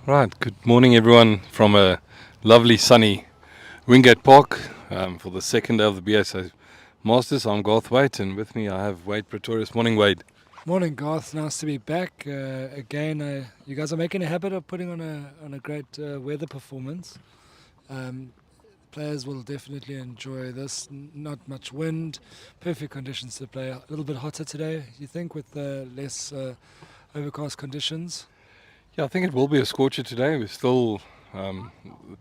Right, good morning everyone from a lovely sunny Wingate Park for the second day of the BSA Masters. I'm Garth Waite and with me I have Wade Pretoria. Morning Wade. Morning, Garth. Nice to be back again. You guys are making a habit of putting on a great weather performance. Um, Players will definitely enjoy this. Not much wind, perfect conditions to play. A little bit hotter today, you think, with less overcast conditions. Yeah, I think it will be a scorcher today. We're still the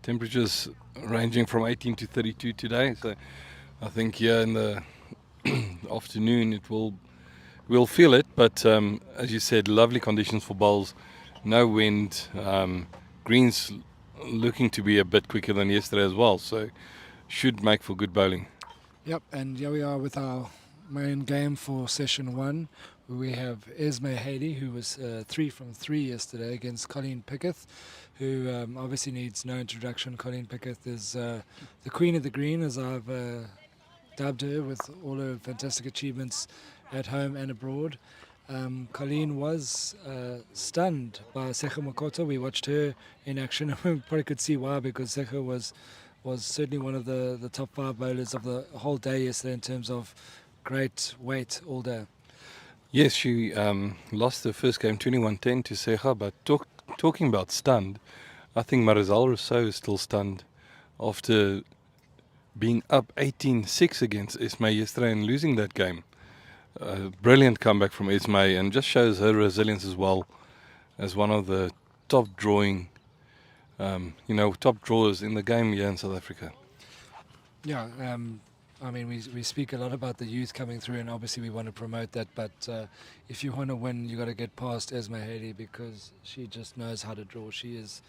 temperatures ranging from 18 to 32 today. So I think here in the afternoon we'll feel it. But as you said, lovely conditions for bowls, no wind, greens looking to be a bit quicker than yesterday as well. So should make for good bowling. Yep, and here we are with our main game for session one. We have Esme Haley, who was 3 from 3 yesterday against Colleen Piketh, who obviously needs no introduction. Colleen Piketh is the queen of the green, as I've dubbed her, with all her fantastic achievements at home and abroad. Colleen was stunned by Secha Makoto. We watched her in action, and we probably could see why, because Secha was certainly one of the top 5 bowlers of the whole day yesterday in terms of great weight all day. Yes, she lost the first game 21-10 to Secha, but talking about stunned, I think Marizal Rousseau is still stunned after being up 18-6 against Esme yesterday and losing that game. Brilliant comeback from Esme and just shows her resilience as well as one of the top drawing, top drawers in the game here in South Africa. Yeah, I mean, we speak a lot about the youth coming through, and obviously we want to promote that. But if you want to win, you got to get past Esme Haley, because she just knows how to draw. She's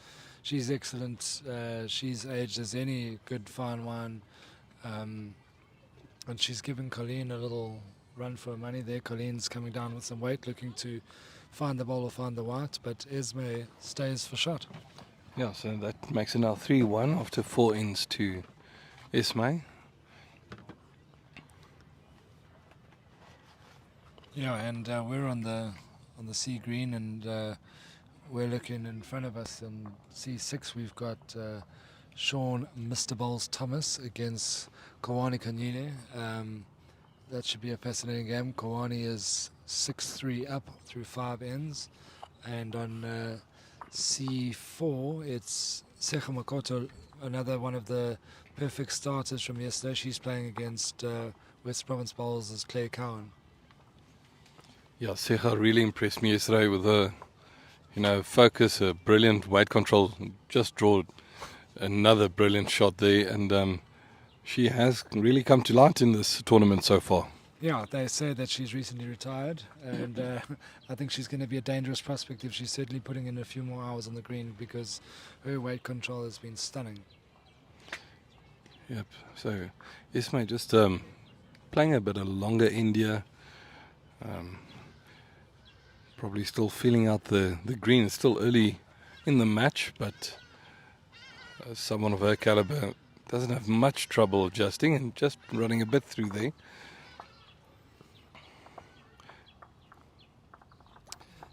excellent. She's aged as any good fine wine, and she's given Colleen a little run for her money there. Colleen's coming down with some weight, looking to find the ball or find the white, but Esme stays for shot. Yeah, so that makes it now 3-1 after 4 ends to Esme. Yeah, and we're on the sea green, and we're looking in front of us, and C6 we've got Sean Mr. Bowles Thomas against Kawani Kanyile. That should be a fascinating game. Kawani is 6-3 up through 5 ends, and on C4 it's Secha Makoto, another one of the perfect starters from yesterday. She's playing against West Province Bowls as Claire Cowan. Yeah, Secha really impressed me yesterday with her, focus, her brilliant weight control. Just draw another brilliant shot there, and she has really come to light in this tournament so far. Yeah, they say that she's recently retired, and I think she's going to be a dangerous prospect if she's certainly putting in a few more hours on the green, because her weight control has been stunning. Yep. So Ismay just playing a bit of longer India. Probably still feeling out the green. It's still early in the match, but someone of her caliber doesn't have much trouble adjusting and just running a bit through there.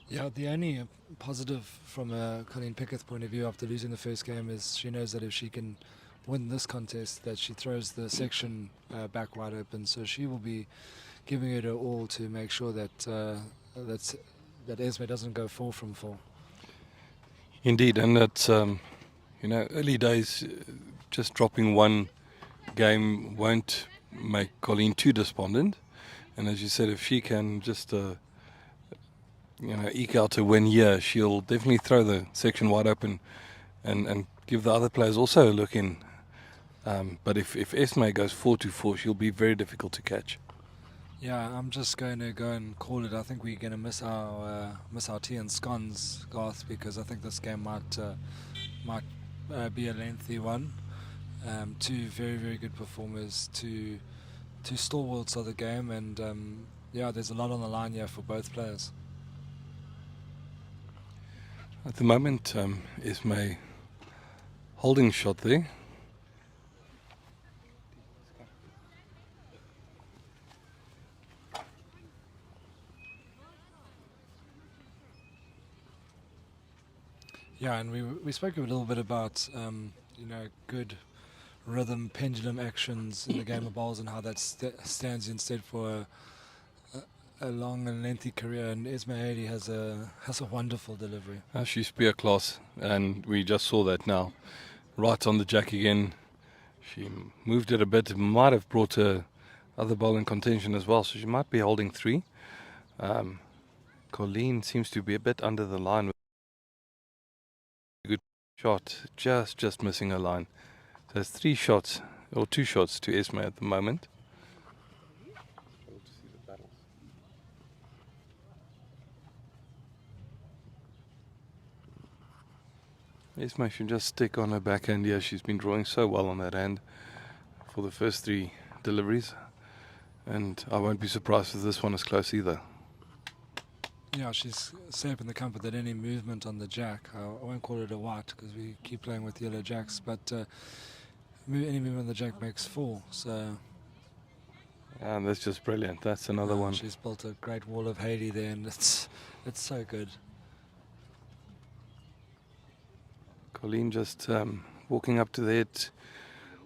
Yeah, the only positive from a Colleen Piketh point of view after losing the first game is she knows that if she can win this contest, that she throws the section back wide open. So she will be giving it her all to make sure that that Esme doesn't go 4 from 4. Indeed, and it's early days. Just dropping one game won't make Colleen too despondent. And as you said, if she can just eke out a win here, she'll definitely throw the section wide open and give the other players also a look in. But if Esme goes 4-4, she'll be very difficult to catch. Yeah, I'm just going to go and call it. I think we're going to miss our tea and scones, Garth, because I think this game might be a lengthy one. Two very, very good performers, two stalwarts of the game, and yeah, there's a lot on the line here for both players. At the moment, Esme holding shot there. Yeah, Yeah, and we spoke a little bit about good rhythm, pendulum actions in the game of bowls, and how that stands you instead for a long and lengthy career. And Esme has a wonderful delivery. She's spear class, and we just saw that now. Right on the jack again. She moved it a bit. It might have brought her other bowl in contention as well, so she might be holding 3. Colleen seems to be a bit under the line with a good shot, just missing her line. So it's 3 shots, or 2 shots to Esme at the moment. Esme should just stick on her backhand here. She's been drawing so well on that hand for the first 3 deliveries. And I won't be surprised if this one is close either. Yeah, she's safe in the comfort that any movement on the jack, I won't call it a white because we keep playing with yellow jacks, but any movement on the jack makes 4. So. And that's just brilliant. That's another one. She's built a great wall of Hayley there, and it's so good. Colleen just walking up to the head.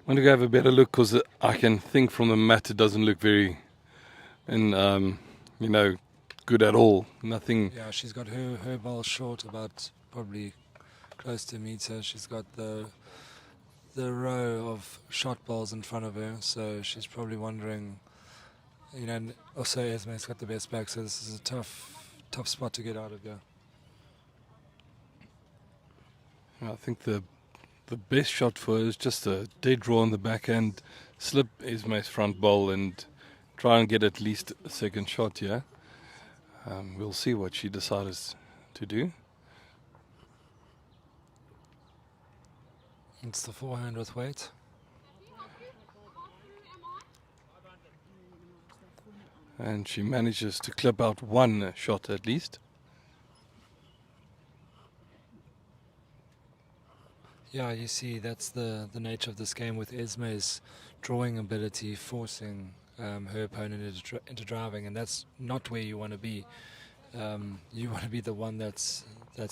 Want to go have a better look because I can think from the mat it doesn't look very, good at all. Nothing. Yeah, she's got her ball short, about probably close to a meter. She's got the row of shot balls in front of her, so she's probably wondering. And also Esme's got the best back, so this is a tough spot to get out of here. I think the best shot for her is just a dead draw on the backhand, slip Esme's front bowl and try and get at least a second shot here. We'll see what she decides to do. It's the forehand with weight. And she manages to clip out 1 shot at least. Yeah, you see, that's the nature of this game with Esme's drawing ability, forcing her opponent into driving, and that's not where you want to be. You want to be the one that's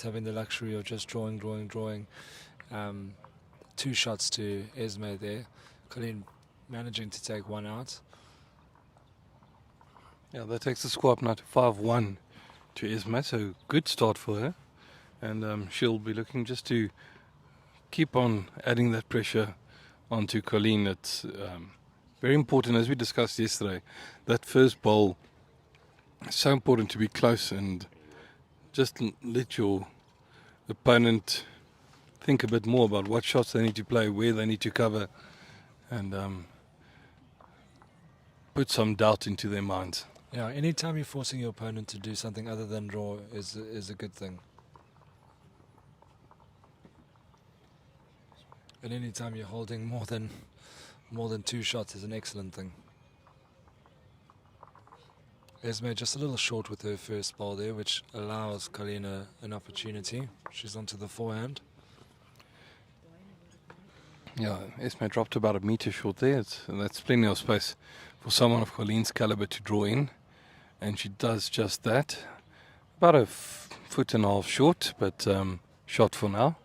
having the luxury of just drawing. 2 shots to Esme there. Colleen managing to take 1 out. Yeah, that takes the score up now to 5-1 to Esme, so good start for her. And she'll be looking just to keep on adding that pressure onto Colleen. It's very important, as we discussed yesterday, that first bowl is so important to be close and just let your opponent think a bit more about what shots they need to play, where they need to cover, and put some doubt into their minds. Yeah, anytime you're forcing your opponent to do something other than draw is a good thing. And anytime you're holding more than 2 shots is an excellent thing. Esme just a little short with her first bowl there, which allows Colleen an opportunity. She's onto the forehand. Yeah, Esme dropped about 1 meter short there. That's plenty of space for someone of Colleen's caliber to draw in. And she does just that. About a 1.5 feet short, but shot for now.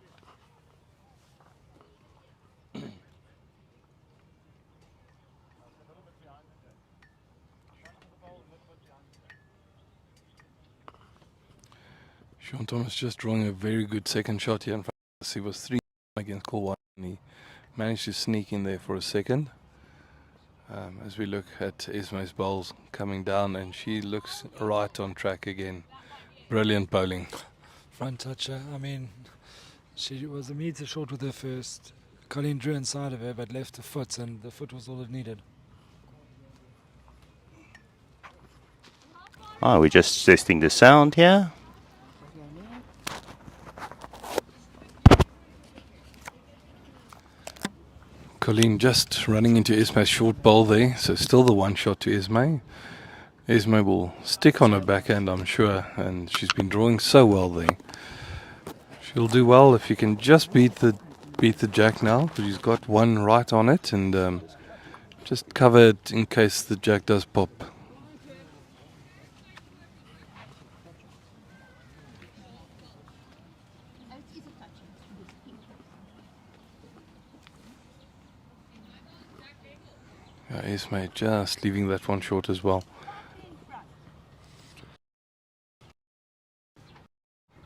Sean Thomas just drawing a very good second shot here in front of us. He was 3 against Colleen, and he managed to sneak in there for a second. As we look at Esme's bowls coming down, and she looks right on track again. Brilliant bowling. Front toucher, I mean, she was 1 meter short with her first. Colleen drew inside of her but left a foot, and the foot was all it needed. Oh, we're just testing the sound here. Colleen just running into Esme's short bowl there, so still the 1 shot to Esme. Esme will stick on her backhand, I'm sure, and she's been drawing so well there. She'll do well if you can just beat the jack now, because she's got 1 right on it, and just cover it in case the jack does pop. Esme just leaving that one short as well.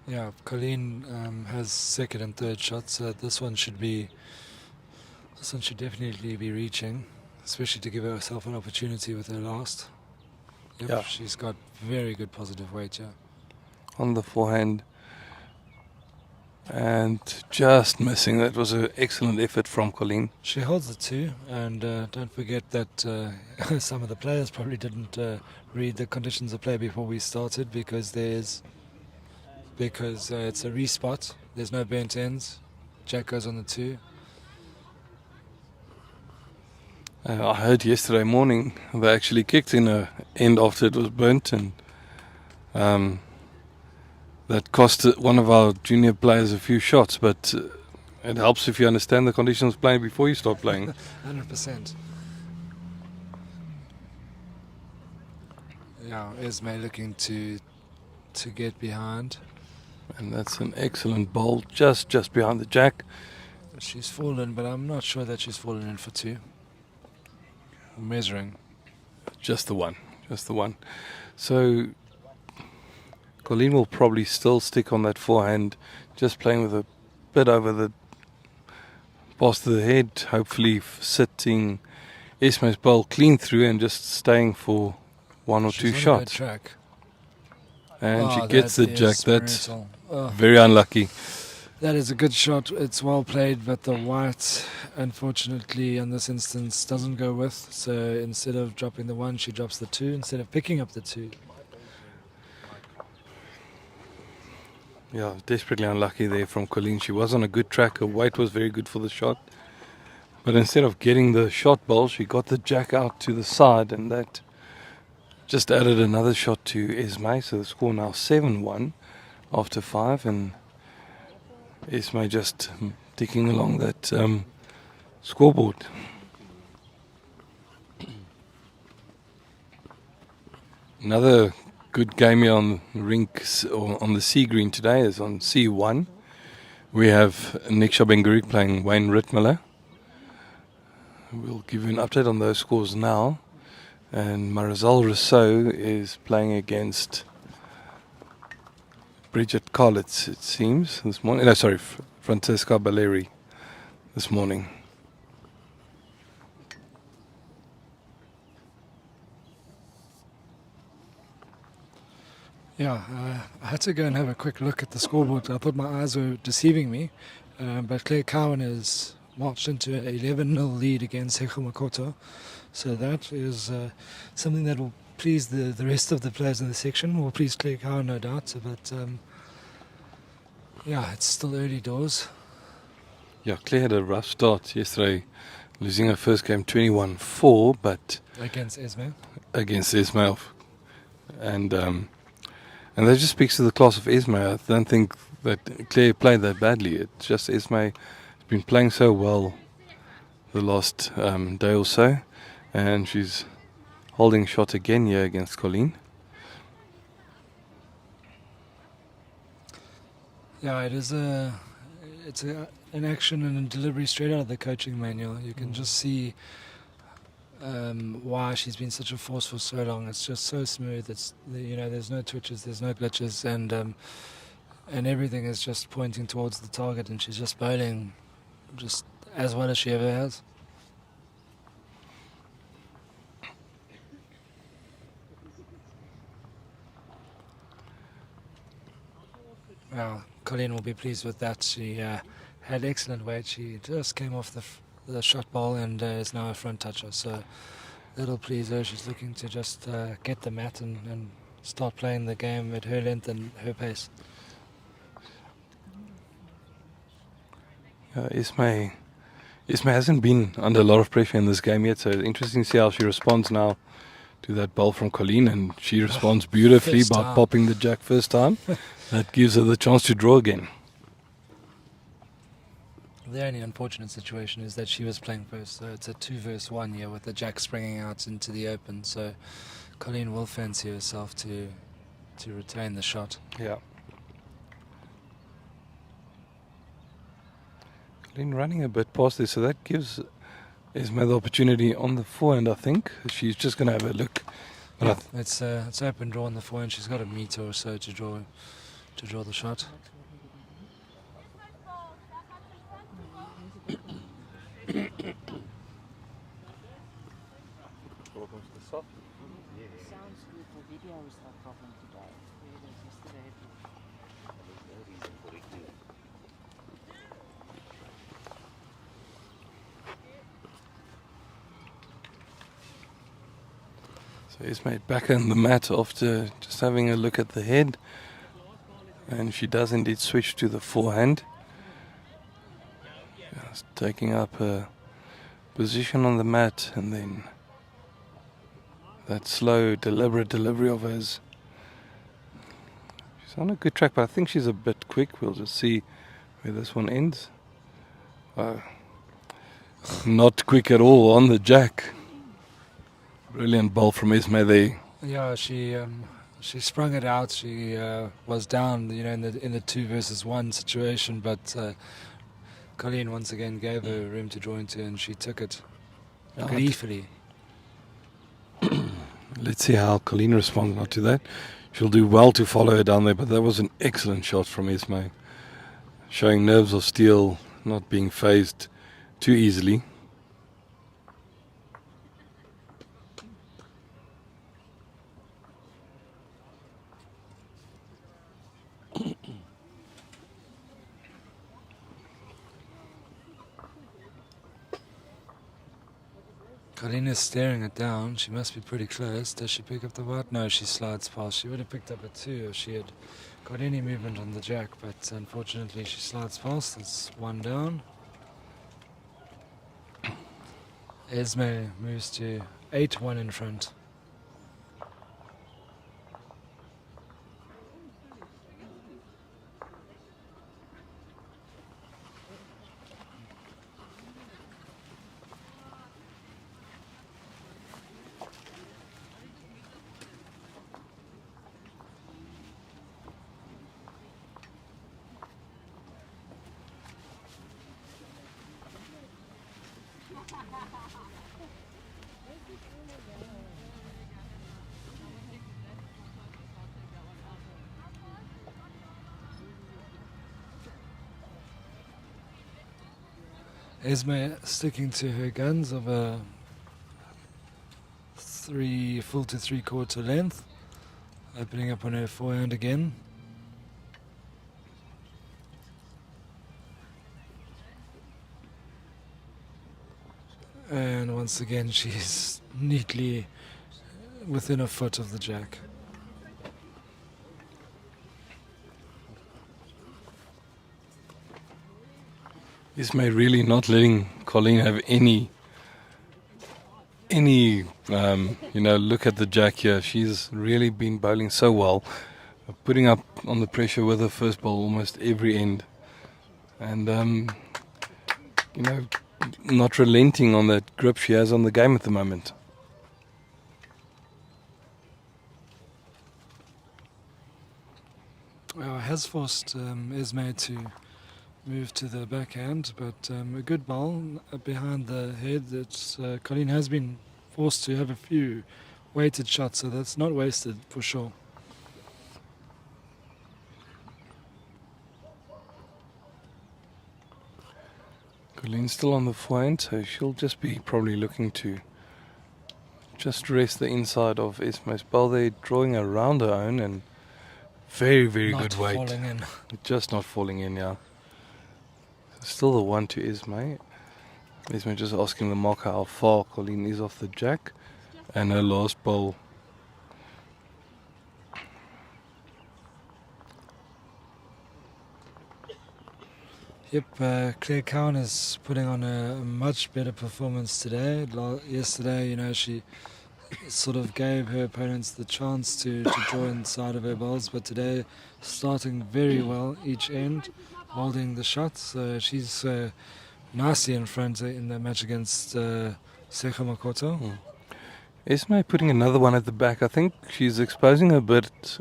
Yeah, Colleen has second and third shots, so this one should definitely be reaching, especially to give herself an opportunity with her last. Yep, Yeah. she's got very good positive weight, yeah. On the forehand. And just missing. That was an excellent effort from Colleen. She holds the two, and don't forget that some of the players probably didn't read the conditions of play before we started because it's a respot. There's no bent ends. Jack goes on the two. I heard yesterday morning they actually kicked in a end after it was burnt, and that cost one of our junior players a few shots, but it helps if you understand the conditions of play before you start playing. 100%. Yeah, Esme looking to get behind. And that's an excellent bowl, just behind the jack. She's fallen, but I'm not sure that she's fallen in for two. Measuring. Just the one. So Colleen will probably still stick on that forehand, just playing with a bit over the past the head, hopefully sitting Esme's bowl clean through and just staying for one or two She's on a shots. good track. And she gets that the jack. is That's brutal. Oh, very unlucky. that is a good shot. It's well played, but the white, unfortunately, in this instance, doesn't go with. So instead of dropping the one, she drops the two instead of picking up the two. Yeah, desperately unlucky there from Colleen. She was on a good track. Her weight was very good for the shot. But instead of getting the shot bowl, she got the jack out to the side, and that just added another shot to Esme. So the score now 7-1 after 5, and Esme just ticking along that scoreboard. Another good game here on the rinks or on the sea green today is on C1. We have Nick Shabengaruk playing Wayne Rittmiller. We'll give you an update on those scores now. And Marisol Rousseau is playing against Bridget Collitz, it seems, this morning. No, sorry, Francesca Balleri this morning. Yeah, I had to go and have a quick look at the scoreboard. I thought my eyes were deceiving me, but Claire Cowan has marched into an 11-0 lead against Heko Makoto. So that is something that will please the rest of the players in the section, will please Claire Cowan, no doubt. But yeah, it's still early doors. Yeah, Claire had a rough start yesterday, losing her first game 21-4, but Against Esme. against Esme. And that just speaks to the class of Esme. I don't think that Claire played that badly. It's just Esme has been playing so well the last day or so, and she's holding shot again here against Colleen. Yeah, it's an action and a delivery straight out of the coaching manual. You can just see why she's been such a force for so long. It's just so smooth. There's no twitches, there's no glitches, and everything is just pointing towards the target, and she's just bowling just as well as she ever has. Well, Colleen will be pleased with that. She had excellent weight. She just came off the shot ball and is now a front toucher. So that'll please her. She's looking to just get the mat and start playing the game at her length and her pace. Esme hasn't been under a lot of pressure in this game yet, so it's interesting to see how she responds now to that ball from Colleen, and she responds beautifully by popping the jack first time. That gives her the chance to draw again. The only unfortunate situation is that she was playing first, so it's a 2-1 here with the jack springing out into the open. So Colleen will fancy herself to retain the shot. Yeah. Colleen running a bit past this, so that gives Esme the opportunity on the forehand, I think. She's just going to have a look. But I Yeah, it's open draw on the forehand. She's got a meter or so to draw the shot. Sounds good. The video was no problem today. Whereas yesterday it was So Esme back on the mat after just having a look at the head. And she does indeed switch to the forehand. Just taking up a position on the mat, and then that slow, deliberate delivery of hers. She's on a good track, but I think she's a bit quick. We'll just see where this one ends. Not quick at all on the jack. Brilliant ball from Esme there. Yeah, she sprung it out. She was down, in the 2 versus 1 situation, but Colleen once again gave her room to draw into, and she took it gleefully. Let's see how Colleen responds not to that. She'll do well to follow her down there, but that was an excellent shot from Esme. Showing nerves of steel, not being phased too easily. Colleen is staring it down. She must be pretty close. Does she pick up the white? No, she slides past. She would have picked up a 2 if she had got any movement on the jack, but unfortunately she slides past. It's 1 down. Esme moves to 8-1 in front. Esme sticking to her guns of a 3 full to 3/4 length, opening up on her forehand again. And once again she's neatly within a foot of the jack. Esme really not letting Colleen have any look at the jack here. She's really been bowling so well, putting up on the pressure with her first ball almost every end, and not relenting on that grip she has on the game at the moment. Well, it has forced Esme to move to the backhand, but a good ball behind the head. That Colleen has been forced to have a few weighted shots, so that's not wasted for sure. Colleen's still on the forehand, so she'll just be probably looking to just rest the inside of Esme's ball there, drawing around her own, and very, very Not good weight. falling in. Just not falling in, yeah. Still the 1 to Esme. Esme just asking the marker how far Colleen is off the jack, and her last ball. Yep, Claire Cowan is putting on a much better performance today. Yesterday, she sort of gave her opponents the chance to draw inside of her balls, but today starting very well each end, holding the shots. So she's nicely in front in the match against Secha Makoto. Esme putting another one at the back. I think she's exposing a bit,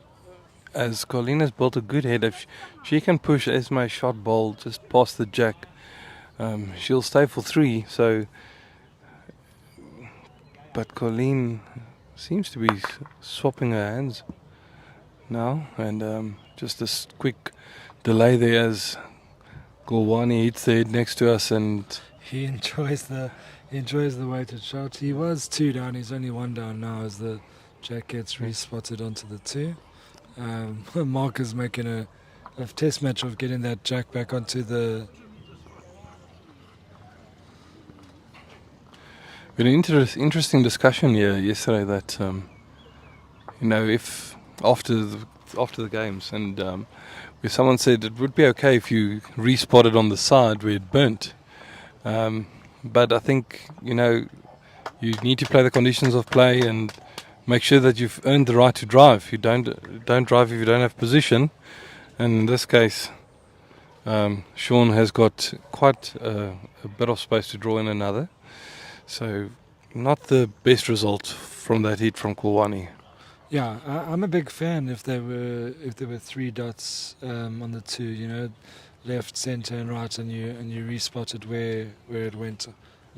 as Colleen has built a good head. If she can push Esme's shot ball just past the jack, she'll stay for 3. So but Colleen seems to be swapping her hands now, and just this quick delay there as Gulwani hits the head next to us, and He enjoys the weighted shot. He was 2 down. He's only 1 down now as the jack gets respotted onto the 2. Mark is making a test match of getting that jack back onto the. an interesting discussion here yesterday that if after the games, and where someone said it would be okay if you respotted on the side where it burnt, but I think you need to play the conditions of play and make sure that you've earned the right to drive. You don't drive if you don't have position, and in this case Sean has got quite a bit of space to draw in another. So, not the best result from that hit from Kulwani. Yeah, I'm a big fan if there were 3 dots on the 2, left, centre, and right, and you respotted where it went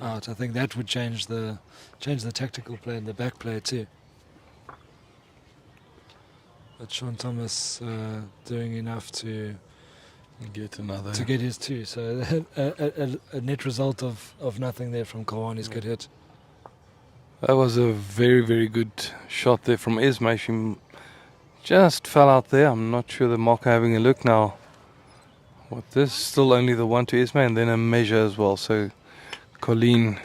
out. I think that would change the tactical play and the back play too. But Sean Thomas doing enough to get another to get his 2. So a net result of nothing there from Kulwani's good hit. That was a very, very good shot there from Esme. She just fell out there. I'm not sure the marker having a look now. What this? Still only the 1 to Esme and then a measure as well. So Colleen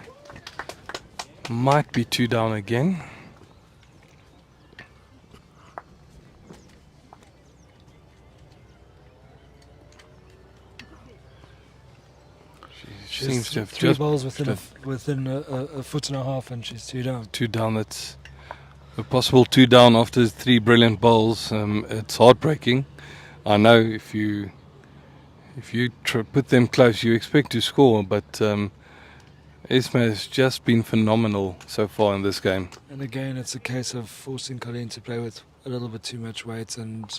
might be 2 down again. She seems to have 3 just balls within a foot and a half, and she's 2 down. 2 down. That's a possible 2 down after 3 brilliant bowls. It's heartbreaking. I know if you put them close, you expect to score, but Esme has just been phenomenal so far in this game. And again, it's a case of forcing Colleen to play with a little bit too much weight, and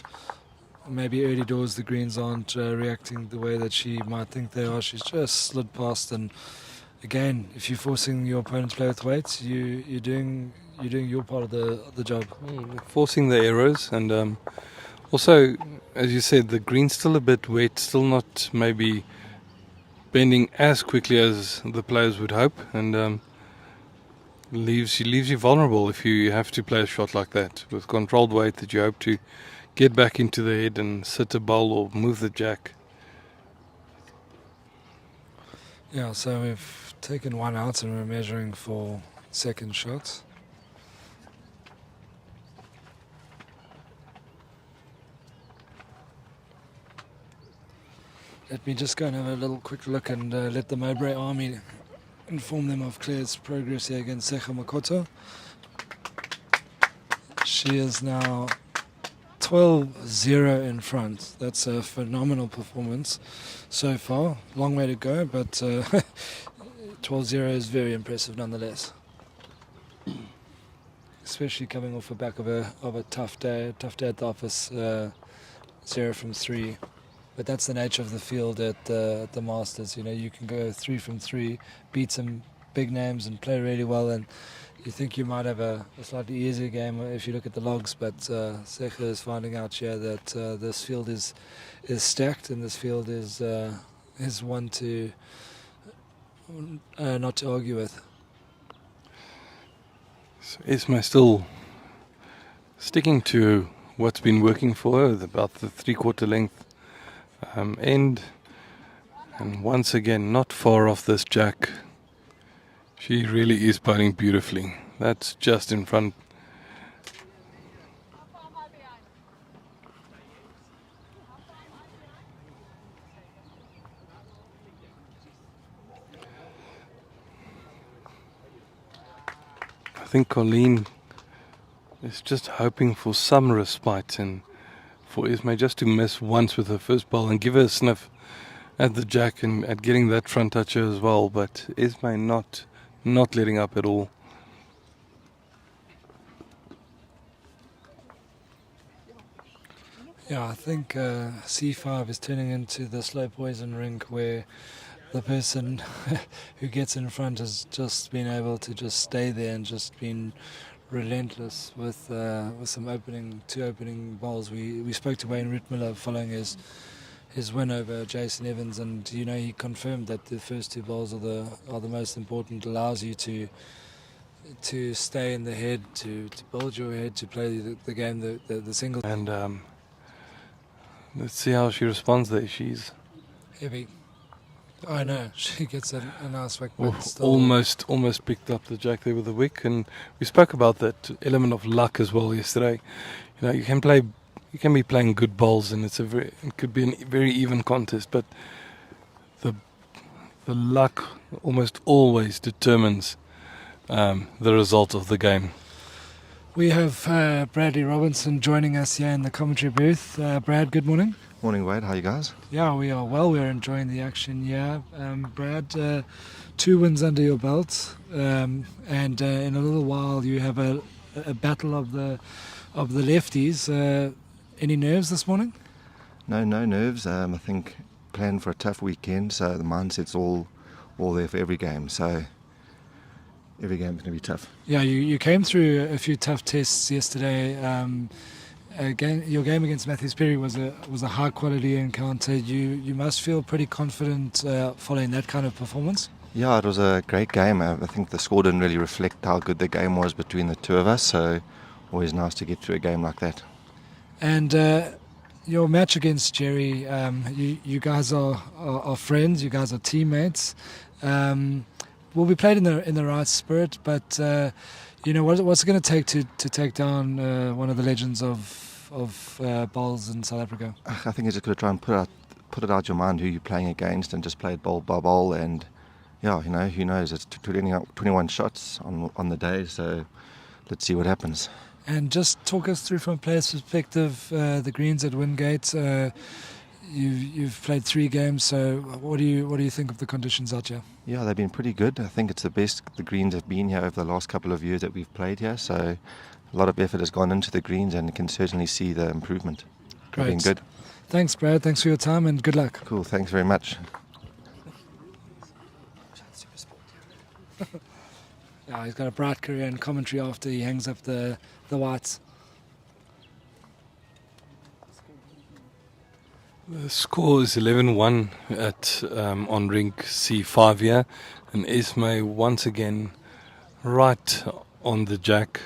maybe early doors the greens aren't reacting the way that she might think they are. She's just slid past, and again, if you're forcing your opponent to play with weights, you're doing your part of the job. Forcing the errors, and also, as you said, the green's still a bit wet, still not maybe bending as quickly as the players would hope, and leaves you vulnerable if you have to play a shot like that with controlled weight that you hope to get back into the head and sit a bowl or move the jack. Yeah, so we've taken 1 out and we're measuring for second shot. Let me just go and have a little quick look and let the Mowbray Army inform them of Claire's progress here against Secha Makoto. She is now 12-0 in front. That's a phenomenal performance so far. Long way to go, but 12-0 is very impressive nonetheless. Especially coming off the back of a tough day at the office, 0 from 3. But that's the nature of the field at the Masters. You can go 3 from 3, beat some big names and play really well, and you think you might have a slightly easier game if you look at the logs, but Secha is finding out here that this field is stacked, and this field is one to not to argue with. So Esme still sticking to what's been working for her, about the 3/4 length end, and once again not far off this jack. She really is putting beautifully. That's just in front. I think Colleen is just hoping for some respite and for Esme just to miss once with her first ball and give her a sniff at the jack and at getting that front toucher as well, but Esme not letting up at all. Yeah, I think C5 is turning into the slow poison rink where the person who gets in front has just been able to just stay there and just been relentless with some two opening bowls. We spoke to Wayne Rittmiller following his win over Jason Evans, and he confirmed that the first two bowls are the most important. Allows you to stay in the head, to build your head, to play the game, the single. And let's see how she responds there. She's Heavy. I know she gets a nice wick, Oh, but still almost picked up the jack there with the wick, and we spoke about that element of luck as well yesterday. You can be playing good bowls, and it could be a very even contest, but the luck almost always determines the result of the game. We have Bradley Robinson joining us here in the commentary booth. Brad, good morning. Morning, Wade. How you guys? Yeah, we are well. We're enjoying the action. Yeah, Brad, 2 wins under your belt, and in a little while you have a battle of the lefties. Any nerves this morning? No nerves. I think planned for a tough weekend, so the mindset's all there for every game. So every game's going to be tough. Yeah, you came through a few tough tests yesterday. Your game against Matthews Perry was a high quality encounter. You must feel pretty confident following that kind of performance. Yeah, it was a great game. I think the score didn't really reflect how good the game was between the two of us. So always nice to get through a game like that. And your match against Jerry, you guys are friends. You guys are teammates. Will be played in the right spirit, but what's it going to take to take down one of the legends of bowls in South Africa? I think you just got to try and put it out your mind who you're playing against, and just play it bowl by bowl. And yeah, who knows? It's 21 shots on the day, so let's see what happens. And just talk us through from a player's perspective, the greens at Wingate. You've played 3 games, so what do you think of the conditions out here? Yeah, they've been pretty good. I think it's the best the greens have been here over the last couple of years that we've played here. So a lot of effort has gone into the greens, and you can certainly see the improvement. Great. They've been good. Thanks, Brad. Thanks for your time, and good luck. Cool. Thanks very much. Yeah, he's got a bright career in commentary after he hangs up the whites. The score is 11-1 at on rink C5 here, and Esme once again right on the jack.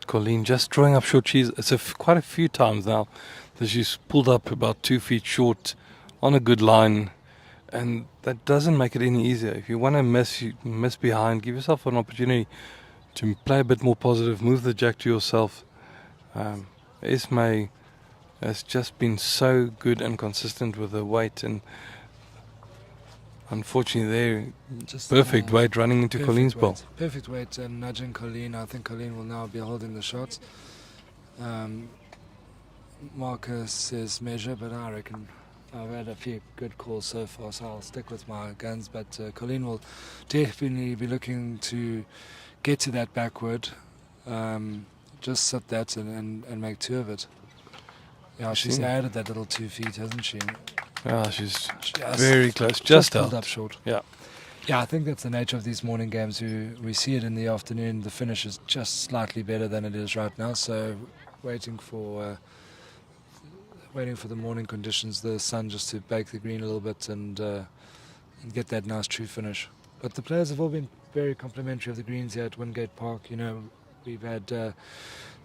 Colleen just drawing up short. It's quite a few times now that she's pulled up about 2 feet short on a good line. And that doesn't make it any easier. If you want to miss behind, give yourself an opportunity to play a bit more positive, move the jack to yourself. Esme has just been so good and consistent with her weight, and unfortunately there, Just perfect weight running into Colleen's ball. Perfect weight and nudging Colleen. I think Colleen will now be holding the shots. Marcus says measure, but I reckon I've had a few good calls so far, so I'll stick with my guns. But Colleen will definitely be looking to get to that backward, just sit that and make 2 of it. Yeah, she's added that little 2 feet, hasn't she? She's very close, just pulled out. up short. Yeah. Yeah, I think that's the nature of these morning games. We see it in the afternoon. The finish is just slightly better than it is right now. So waiting for the morning conditions, the sun just to bake the green a little bit and get that nice true finish. But the players have all been very complimentary of the greens here at Wingate Park. We've had the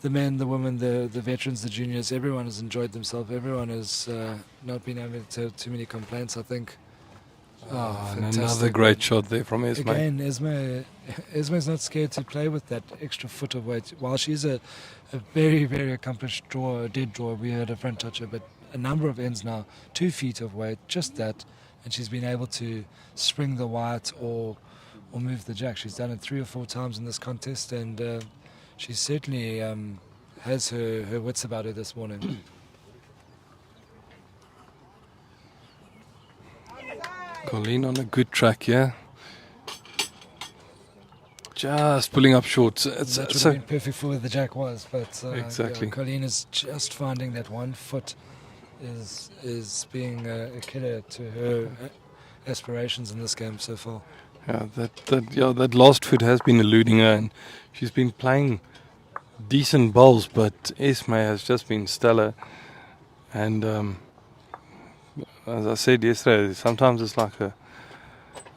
men, the women, the veterans, the juniors. Everyone has enjoyed themselves. Everyone has not been able to have too many complaints, I think. And another great shot there from Esme. Again, Esme's not scared to play with that extra foot of weight. While she's a very, very accomplished drawer, a dead drawer, we had a front toucher, but a number of ends now, 2 feet of weight, just that, and she's been able to spring the white or move the jack. She's done it 3 or 4 times in this contest, and she certainly has her wits about her this morning. Colleen on a good track here. just pulling up short. It's, That would so have been perfect for where the jack was, but Exactly. yeah, Colleen is just finding that 1 foot is being a killer to her aspirations in this game so far. that last foot has been eluding her, and she's been playing decent bowls, but Esme has just been stellar. And as I said yesterday, sometimes it's like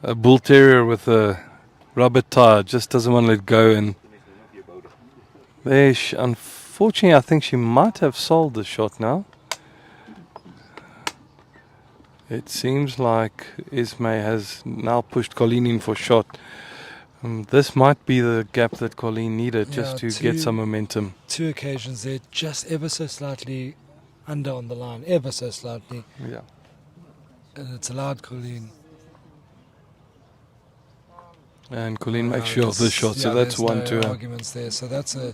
a bull terrier with a rubber tire, just doesn't want to let go. And there, unfortunately, I think she might have sold the shot now. It seems like Esme has now pushed Colleen in for shot. This might be the gap that Colleen needed just to get some momentum. 2 occasions there, just ever so slightly under on the line, ever so slightly, Yeah. and it's allowed Colleen. And Colleen makes sure of this shot, so that's there's 1 no to her. arguments there. So that's a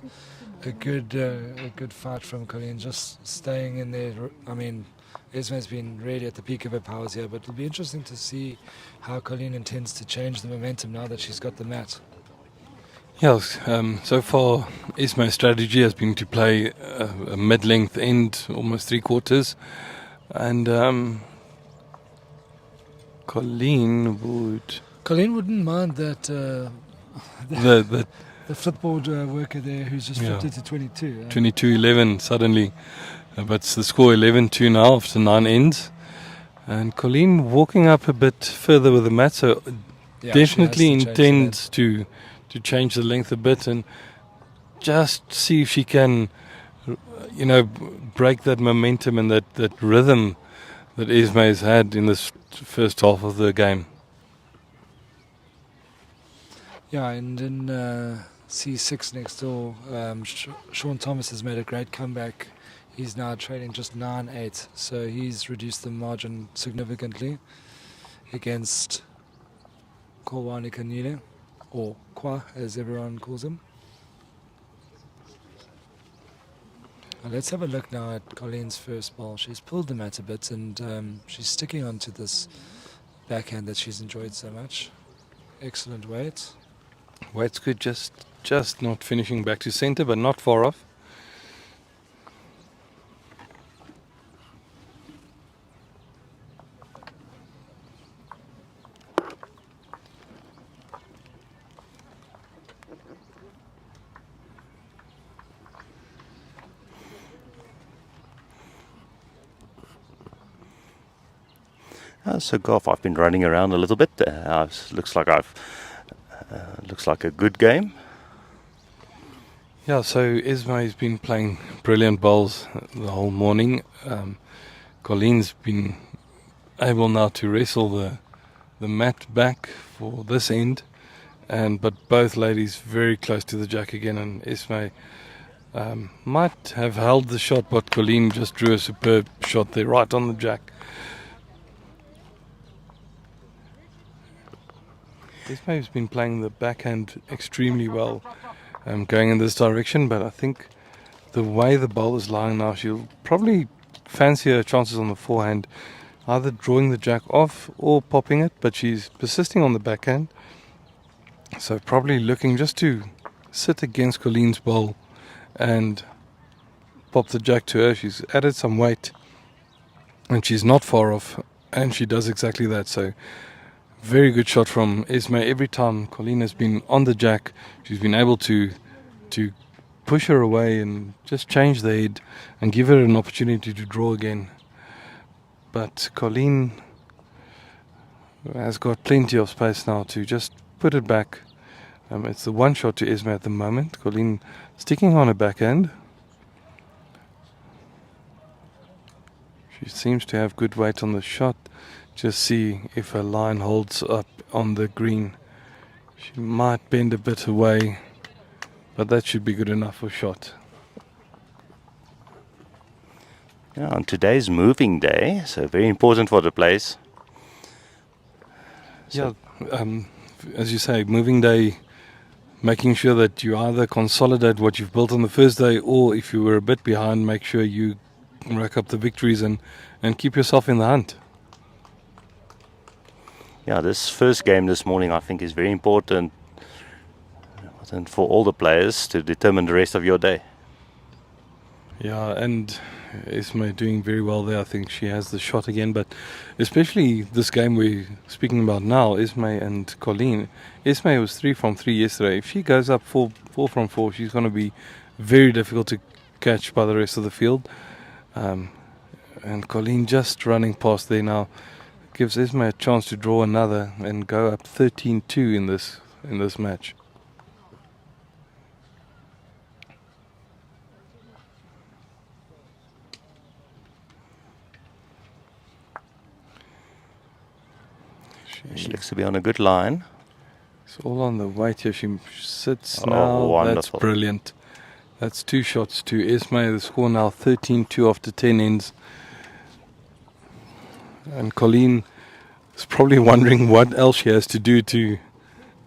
good fight from Colleen, just staying in there. I mean, Esme's been really at the peak of her powers here, but it'll be interesting to see how Colleen intends to change the momentum now that she's got the mat. Yes, so far Esme's strategy has been to play a mid-length end, almost 3/4, and Colleen Colleen wouldn't mind that the the flipboard worker there who's just flipped Yeah. it to 22. 22-11 suddenly, but it's the score 11-2 now after 9 ends, and Colleen walking up a bit further with the mat, so Yeah, definitely she has to change intends to change the length a bit and just see if she can, break that momentum and that rhythm that Esme has had in this first half of the game. Yeah, and in C6 next door, Sean Thomas has made a great comeback. He's now trading just 9-8, so he's reduced the margin significantly against Kolwani Kanile, or Kwa as everyone calls him. Now let's have a look now at Colleen's first ball. She's pulled the mat a bit, and she's sticking onto this backhand that she's enjoyed so much. Excellent weight. Wait's good, just not finishing back to centre, but not far off. So golf, I've been running around a little bit. Looks like a good game. Yeah, so Esme's been playing brilliant bowls the whole morning. Colleen's been able now to wrestle the mat back for this end, but both ladies very close to the jack again, and Esme might have held the shot, but Colleen just drew a superb shot there right on the jack. Esme's been playing the backhand extremely well, going in this direction, but I think the way the bowl is lying now, she'll probably fancy her chances on the forehand, either drawing the jack off or popping it, but she's persisting on the backhand, so probably looking just to sit against Colleen's bowl and pop the jack to her. She's added some weight and she's not far off, and she does exactly that. So very good shot from Esme. Every time Colleen has been on the jack, she's been able to push her away and just change the head and give her an opportunity to draw again. But Colleen has got plenty of space now to just put it back. It's the one shot to Esme at the moment. Colleen sticking on her backhand. She seems to have good weight on the shot. Just see if her line holds up on the green. She might bend a bit away, but that should be good enough for shot. Yeah, on today's moving day, so very important for the place. So As you say, moving day, making sure that you either consolidate what you've built on the first day, or if you were a bit behind, make sure you rack up the victories and keep yourself in the hunt. Yeah, this first game this morning I think is very important important for all the players to determine the rest of your day. Yeah, and Esme doing very well there. I think she has the shot again, but especially this game we're speaking about now, Esme and Colleen. Esme was 3 from 3 yesterday. If she goes up 4 from 4, she's going to be very difficult to catch by the rest of the field. And Colleen just running past there now gives Esme a chance to draw another and go up 13-2 in this match. She looks to be on a good line. It's all on the weight here. She sits Oh, now. wonderful. That's brilliant. That's 2 shots to Esme. The score now 13-2 after 10 ends. And Colleen is probably wondering what else she has to do to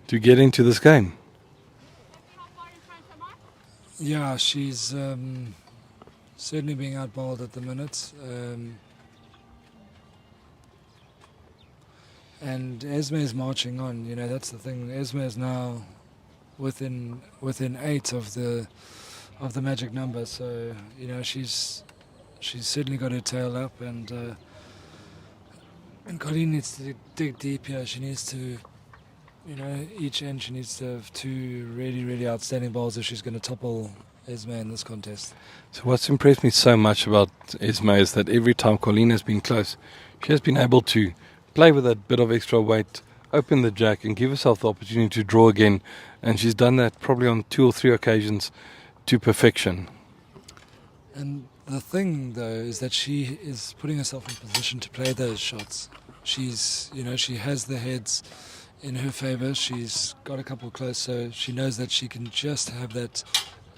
get into this game. Yeah, she's certainly being outbowled at the minute. And Esme is marching on. You know, that's the thing. Esme is now within 8 of the magic number. So you know, she's certainly got her tail up, and Colleen needs to dig deep here. She needs to, you know, each end she needs to have 2 really, really outstanding bowls if she's going to topple Esme in this contest. So what's impressed me so much about Esme is that every time Colleen has been close, she has been able to play with that bit of extra weight, open the jack and give herself the opportunity to draw again. And she's done that probably on 2 or 3 occasions to perfection. And the thing, though, is that she is putting herself in position to play those shots. She's, you know, she has the heads in her favour. She's got a couple close, so she knows that she can just have that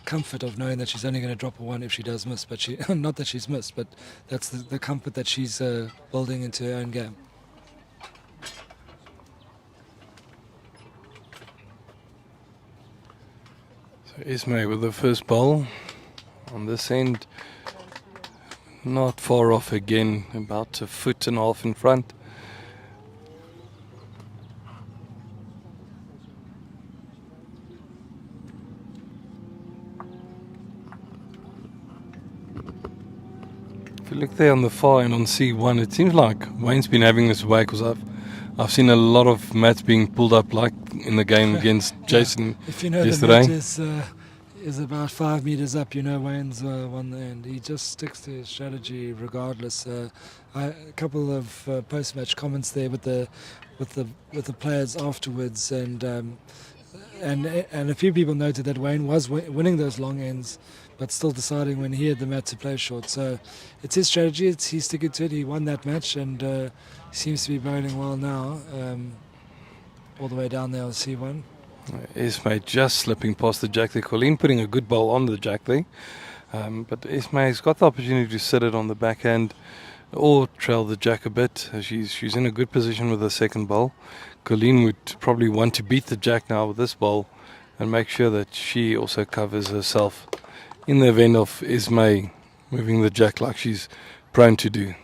comfort of knowing that she's only going to drop a 1 if she does miss. But she, not that she's missed, but that's the comfort that she's building into her own game. So Esme with the first bowl on this end. Not far off again, about 1.5 feet in front. If you look there on the far end on C1, it seems like Wayne's been having his way, because I've seen a lot of mats being pulled up, like in the game against Jason If you know yesterday. the mat is about 5 meters up, you know Wayne's won the end. He just sticks to his strategy regardless. A couple of post-match comments there with the players afterwards, and a few people noted that Wayne was winning those long ends, but still deciding when he had the mat to play short. So it's his strategy. He's sticking to it. He won that match, and seems to be bowling well now, all the way down there on C1. Esme just slipping past the jack there. Colleen putting a good bowl on the jack there. But Esme's got the opportunity to sit it on the backhand or trail the jack a bit. She's in a good position with the second bowl. Colleen would probably want to beat the jack now with this bowl and make sure that she also covers herself in the event of Esme moving the jack like she's prone to do.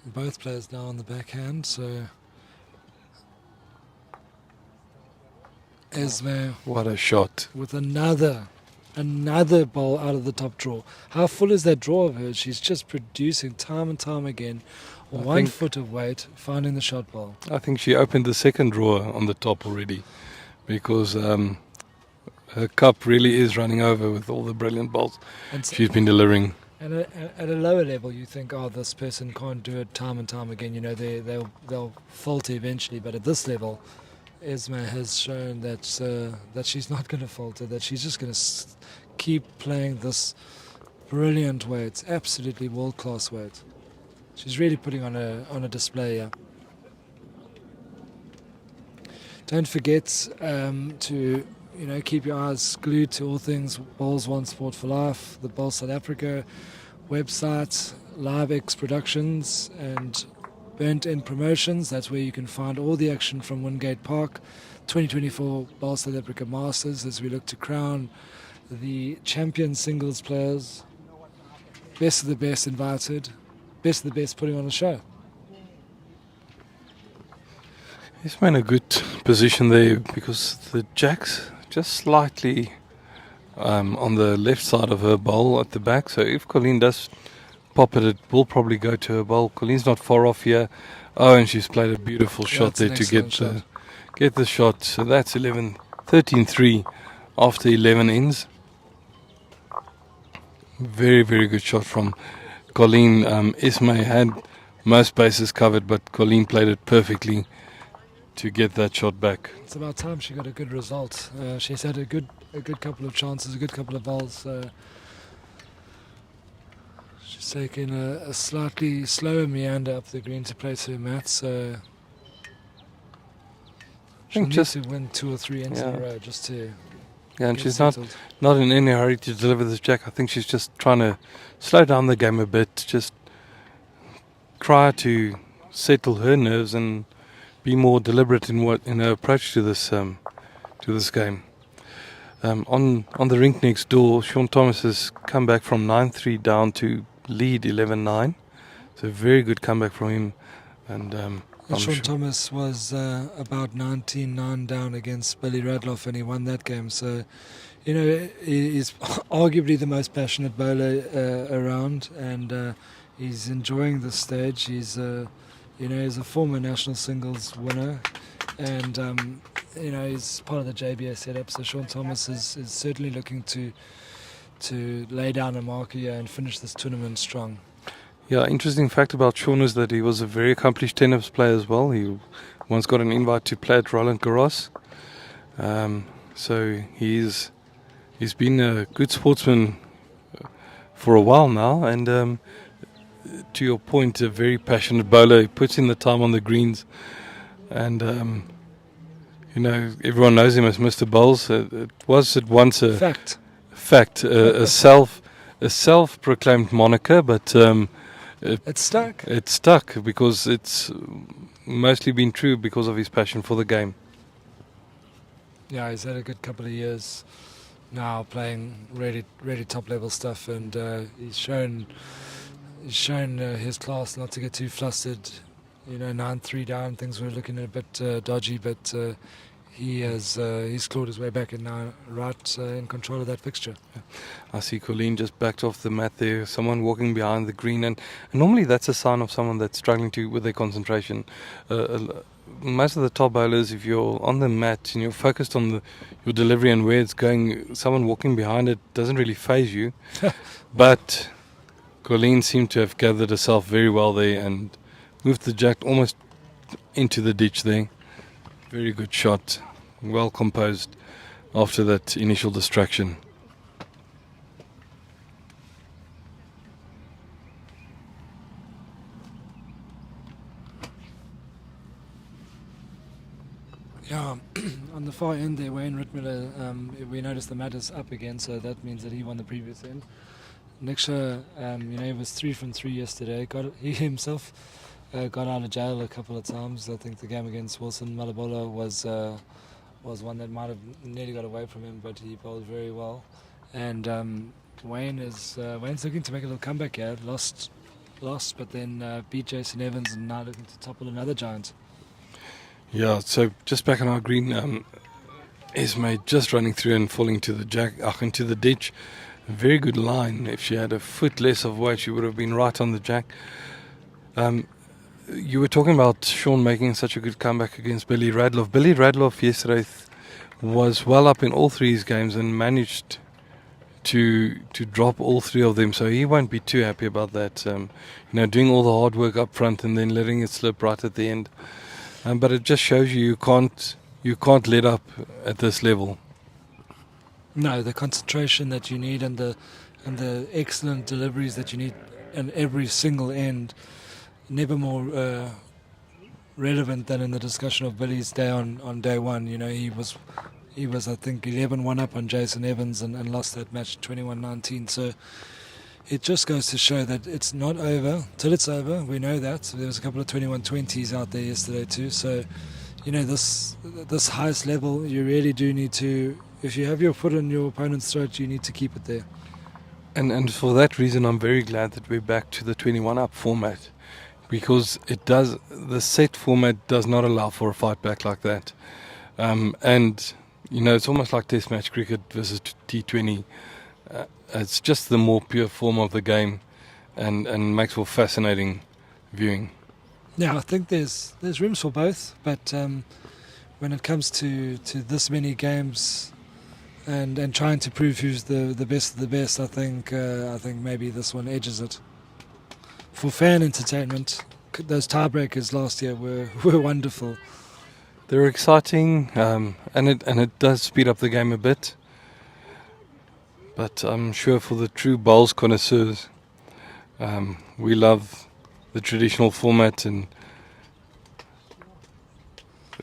Both players now on the backhand, so Esme What a shot. with another bowl out of the top draw. How full is that draw of hers? She's just producing time and time again. I 1 think- foot of weight, finding the shot bowl. I think she opened the second drawer on the top already, because her cup really is running over with all the brilliant bowls And she's been delivering. And at a lower level, you think, oh, this person can't do it time and time again. You know, they'll falter eventually. But at this level, Esme has shown that she's not going to falter. That she's just going to keep playing this brilliant weight, absolutely world class weight. She's really putting on a display here. Don't forget to keep your eyes glued to all things Bowls One Sport for Life, the Bowls South Africa website, Live X Productions, and Burnt End Promotions. That's where you can find all the action from Wingate Park. 2024 Bowl South Africa Masters, as we look to crown the champion singles players. Best of the best invited. Best of the best putting on a show. He's in a good position there because the jack's just slightly on the left side of her bowl at the back. So if Colleen does pop it will probably go to her bowl. Colleen's not far off here. Oh, and she's played a beautiful shot there to get the shot. So that's 13-3 after 11 ends. Very, very good shot from Colleen. Esme had most bases covered, but Colleen played it perfectly to get that shot back. It's about time she got a good result. She's had a good couple of chances, a good couple of bowls. She's taken a slightly slower meander up the green to place her mat. So she'll need to win 2 or 3 ends in a row just to. Yeah, and she's not in any hurry to deliver this jack. I think she's just trying to slow down the game a bit, just try to settle her nerves and be more deliberate in her approach to this game. On the rink next door, Sean Thomas has come back from 9-3 down to lead 11-9. So very good comeback from him. And Sean Thomas was about 19-9 down against Billy Radloff, and he won that game. So, he's arguably the most passionate bowler around, and he's enjoying this stage. He's he's a former national singles winner, and he's part of the JBA setup. So Sean Thomas is certainly looking to lay down a marker here and finish this tournament strong. Yeah, interesting fact about Sean is that he was a very accomplished tennis player as well. He once got an invite to play at Roland Garros. So he's been a good sportsman for a while now, and to your point, a very passionate bowler. He puts in the time on the greens, and everyone knows him as Mr. Bowls. It was at once a fact, a self-proclaimed moniker, but it's stuck. It's stuck because it's mostly been true because of his passion for the game. Yeah, he's had a good couple of years now playing really top level stuff, and he's shown his class, not to get too flustered. 9-3 down, things were looking a bit dodgy, but he's clawed his way back and now right in control of that fixture. Yeah. I see Colleen just backed off the mat there, someone walking behind the green, and normally that's a sign of someone that's struggling with their concentration. Most of the top bowlers, if you're on the mat and you're focused on your delivery and where it's going, someone walking behind it doesn't really faze you. But Colleen seemed to have gathered herself very well there and moved the jack almost into the ditch there. Very good shot, well composed after that initial distraction. Yeah, on the far end there, Wayne Rittmiller, we noticed the mat is up again, so that means that he won the previous end. Niksha, he was 3 from 3 yesterday. He himself got out of jail a couple of times. I think the game against Wilson Malabola was one that might have nearly got away from him, but he bowled very well. And Wayne's looking to make a little comeback here. Lost, but then beat Jason Evans, and now looking to topple another giant. Yeah, so just back on our green, Esme just running through and falling to the into the ditch. A very good line. If she had a foot less of weight, she would have been right on the jack. You were talking about Sean making such a good comeback against Billy Radloff. Billy Radloff yesterday was well up in all 3 his games and managed to drop all 3 of them. So he won't be too happy about that. Doing all the hard work up front and then letting it slip right at the end. But it just shows you can't let up at this level. No, the concentration that you need and the excellent deliveries that you need in every single end, never more relevant than in the discussion of Billy's day on day one. He was I think 11-1 up on Jason Evans and lost that match 21-19. So it just goes to show that it's not over till it's over. We know that. So there was a couple of 21-20s out there yesterday too. So, this highest level, you really do need to, if you have your foot on your opponent's throat, you need to keep it there. And for that reason, I'm very glad that we're back to the 21 up format, because the set format does not allow for a fight back like that. And it's almost like Test match cricket versus T20. It's just the more pure form of the game, and makes for fascinating viewing. Yeah, I think there's rooms for both, but when it comes to this many games and trying to prove who's the best of the best, I think maybe this one edges it. For fan entertainment, those tiebreakers last year were wonderful. They're exciting, and it does speed up the game a bit. But I'm sure for the true bowls connoisseurs, we love the traditional format. And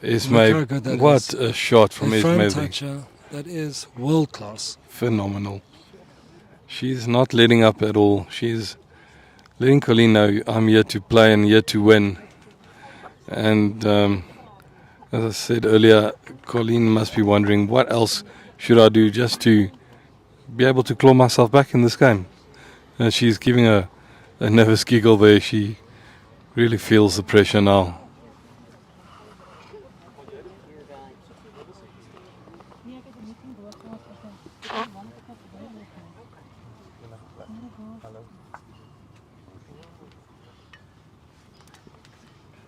Esme, Look how good that what is. a shot from A front Esme! toucher, that is world class. Phenomenal. She's not letting up at all. She's letting Colleen know, I'm here to play and here to win. And as I said earlier, Colleen must be wondering, what else should I do just to be able to claw myself back in this game? And she's giving a nervous giggle there. She really feels the pressure now.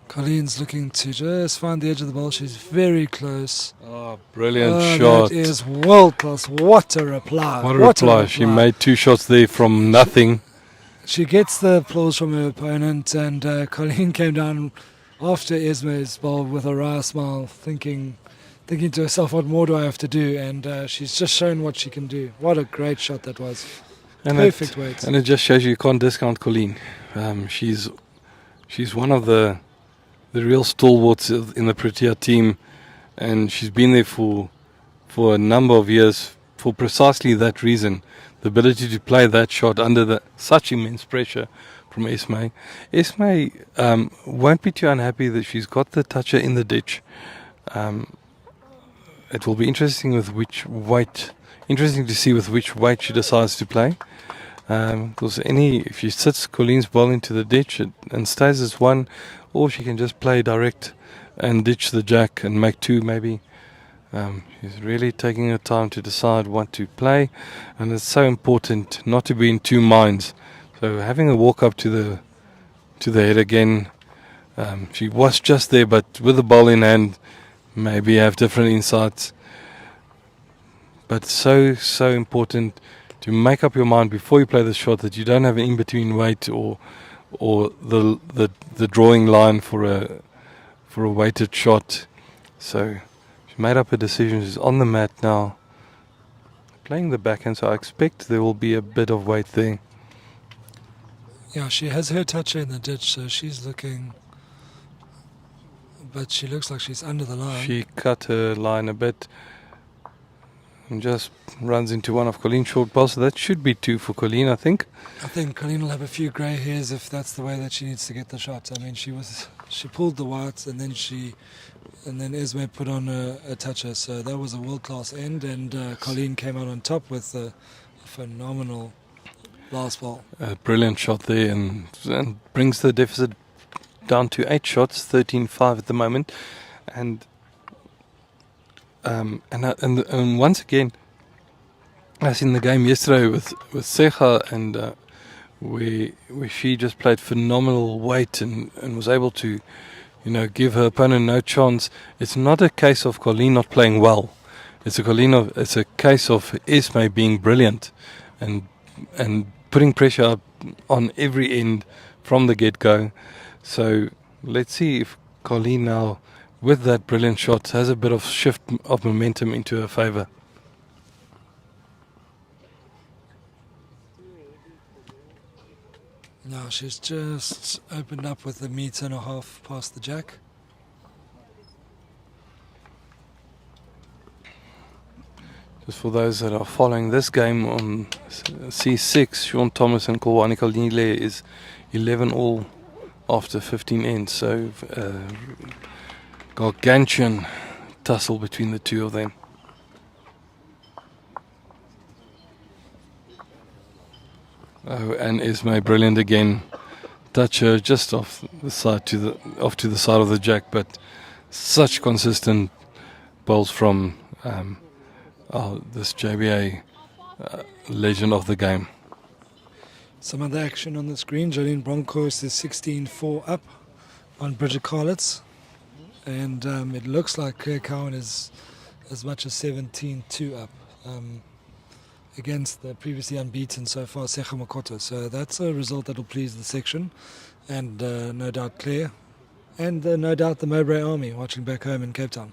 Colleen's looking to just find the edge of the ball. She's very close. Oh, brilliant Oh, shot. that is world class. What a reply. What a reply. She made 2 shots there from nothing. She gets the applause from her opponent, and Colleen came down after Esme's bowl with a wry smile, thinking to herself, what more do I have to do? And she's just shown what she can do. What a great shot that was. And Perfect weight. And it just shows you can't discount Colleen. She's one of the real stalwarts in the Pretoria team, and she's been there for a number of years for precisely that reason. The ability to play that shot under such immense pressure from Esme. Esme won't be too unhappy that she's got the toucher in the ditch. It will be interesting to see with which weight she decides to play. Because if she sits Colleen's ball into the ditch and stays as one, or she can just play direct and ditch the jack and make 2 maybe. She's really taking her time to decide what to play, and it's so important not to be in 2 minds. So having a walk up to the head again, she was just there, but with the ball in hand, maybe have different insights. But so important to make up your mind before you play the shot that you don't have an in-between weight or the drawing line for a weighted shot. So she made up her decision. She's on the mat now, playing the backhand. So I expect there will be a bit of weight there. Yeah, she has her toucher in the ditch, so she's looking, but she looks like she's under the line. She cut her line a bit and just runs into one of Colleen's short balls. So that should be 2 for Colleen, I think. I think Colleen will have a few grey hairs if that's the way that she needs to get the shots. I mean, she pulled the whites, and then Esme put on a toucher. So that was a world-class end, and Colleen came out on top with a phenomenal last ball. A brilliant shot there, and brings the deficit down to 8 shots, 13-5 at the moment. And once again, as in the game yesterday with Secha, and where she just played phenomenal weight and was able to, give her opponent no chance. It's not a case of Colleen not playing well. It's a case of Esme being brilliant and putting pressure up on every end from the get-go. So let's see if Colleen now, with that brilliant shot, has a bit of shift of momentum into her favour. No, she's just opened up with 1.5 meters past the jack. Just for those that are following this game on C6, Sean Thomas and Kolwani Kalnile is 11 all after 15 ends. So gargantuan tussle between the two of them. Oh, and Esme brilliant again. Toucher just off the side to the side of the jack, but such consistent bowls from this JBA legend of the game. Some other action on the screen. Jolene Broncos is 16-4 up on Bridget Carlitz. And it looks like Claire Cowan is as much as 17-2 up against the previously unbeaten so far, Secha Makoto. So that's a result that will please the section. And no doubt Claire. And no doubt the Mowbray Army watching back home in Cape Town.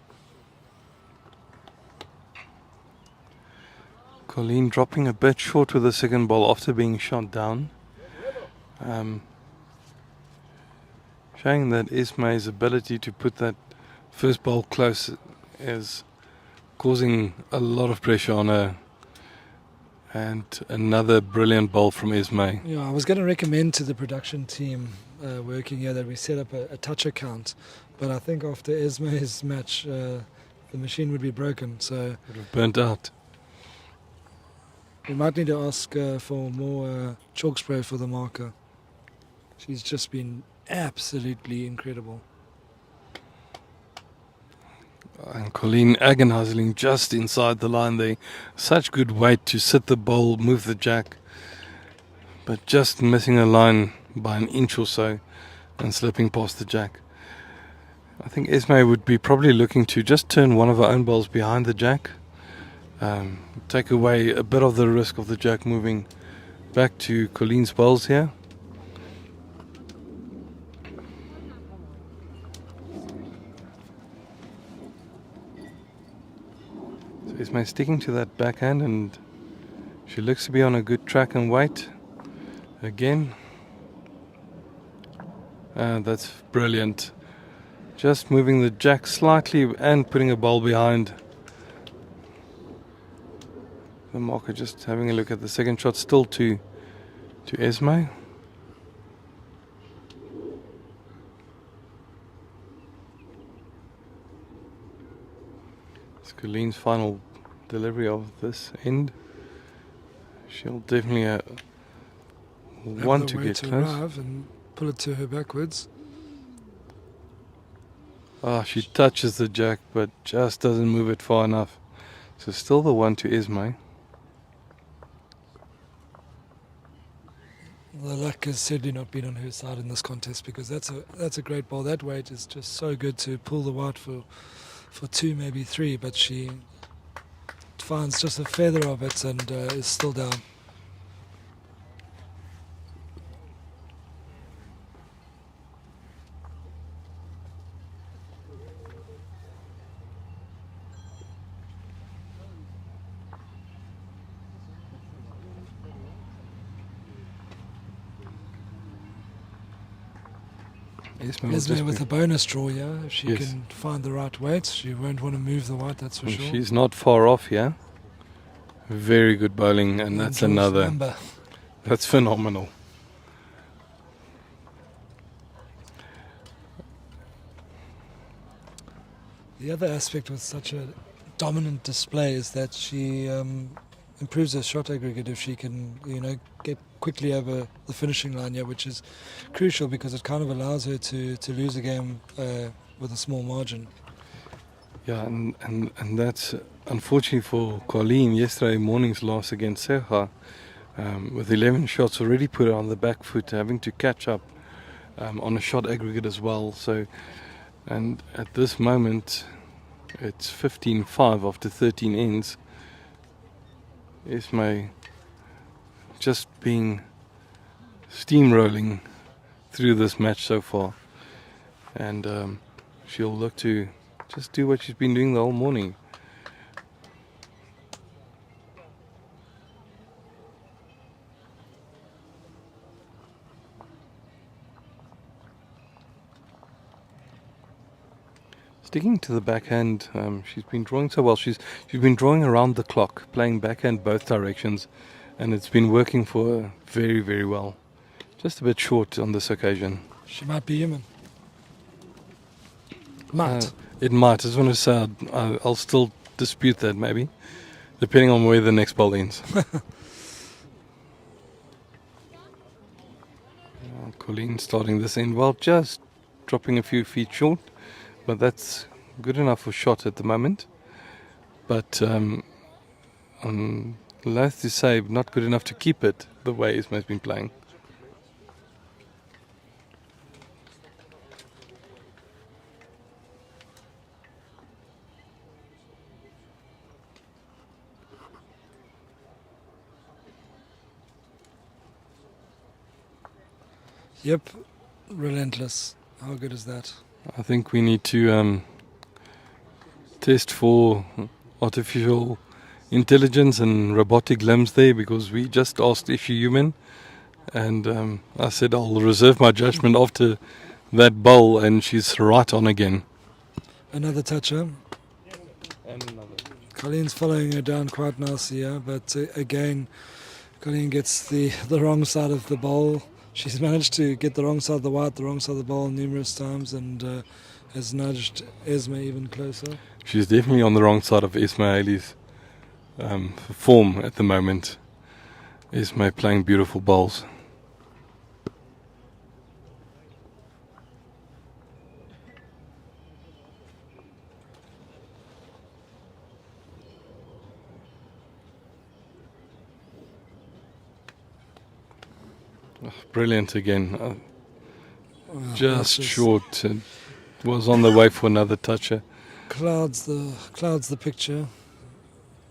Colleen dropping a bit short with the second ball after being shot down. Showing that Esme's ability to put that first ball close is causing a lot of pressure on her. And another brilliant ball from Esme. Yeah, I was going to recommend to the production team working here that we set up a touch account. But I think after Esme's match, the machine would be broken. So It would have burnt out. we might need to ask for more chalk spray for the marker. She's just been absolutely incredible. And Colleen agonizing just inside the line there. Such good weight to sit the ball, move the jack. But just missing a line by an inch or so and slipping past the jack. I think Esme would be probably looking to just turn one of her own balls behind the jack. Take away a bit of the risk of the jack moving back to Colleen's bowls here. So Esme sticking to that backhand, and she looks to be on a good track and weight again. That's brilliant. Just moving the jack slightly and putting a ball behind. The marker just having a look at the second shot, still to Esme. It's Colleen's final delivery of this end. She'll definitely want to get close. Arrive and pull it to her backwards. She touches the jack but just doesn't move it far enough. So still the one to Esme. The luck has certainly not been on her side in this contest, because that's a great ball. That weight is just so good to pull the white for two, maybe three, but she finds just a feather of it and is still down. Esme with a bonus draw here. If she can find the right weight, she won't want to move the white, that's for sure. She's not far off here. Very good bowling, and that's another. Number. That's phenomenal. The other aspect with such a dominant display is that she improves her shot aggregate if she can, get quickly over the finishing line here, which is crucial because it kind of allows her to lose a game with a small margin. Yeah, and that's unfortunately for Colleen. Yesterday morning's loss against Secha, with 11 shots already put her on the back foot, having to catch up on a shot aggregate as well. So, and at this moment, it's 15-5 after 13 ends. Esme just being steamrolling through this match so far, and she'll look to just do what she's been doing the whole morning. sticking to the backhand. She's been drawing so well. She's been drawing around the clock, playing backhand both directions, and it's been working for her very, very well. Just a bit short on this occasion. She might be human. Might. It might. I just want to say I'll still dispute that maybe, depending on where the next ball ends. Colleen starting this end well, just dropping a few feet short, but that's good enough for shot at the moment. But I'm loath to say not good enough to keep it the way Esme has been playing. Yep, relentless. How good is that? I think we need to test for artificial intelligence and robotic limbs there, because we just asked is she human, and I said I'll reserve my judgment after that bowl, and she's right on again. Another toucher. And another. Colleen's following her down quite nicely here, but again, Colleen gets the wrong side of the bowl. She's managed to get the wrong side of the white, the wrong side of the ball numerous times, and has nudged Esme even closer. She's definitely on the wrong side of Esme Haley's form at the moment. Esme playing beautiful bowls. Brilliant again. Just short. It was on the way for another toucher. Clouds the picture,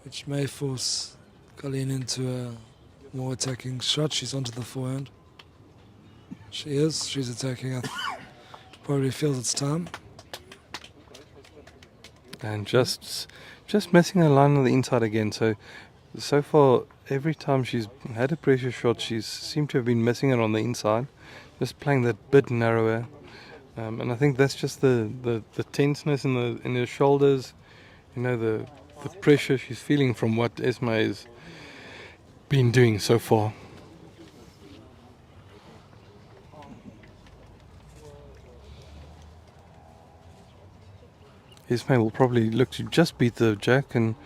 which may force Colleen into a more attacking shot. She's onto the forehand. She's attacking. Probably feels it's time. And just missing a line on the inside again. So far, every time she's had a pressure shot, she's seemed to have been missing it on the inside, just playing that bit narrower. And I think that's just the tenseness in her shoulders, the pressure she's feeling from what Esme has been doing so far. Esme will probably look to just beat the jack and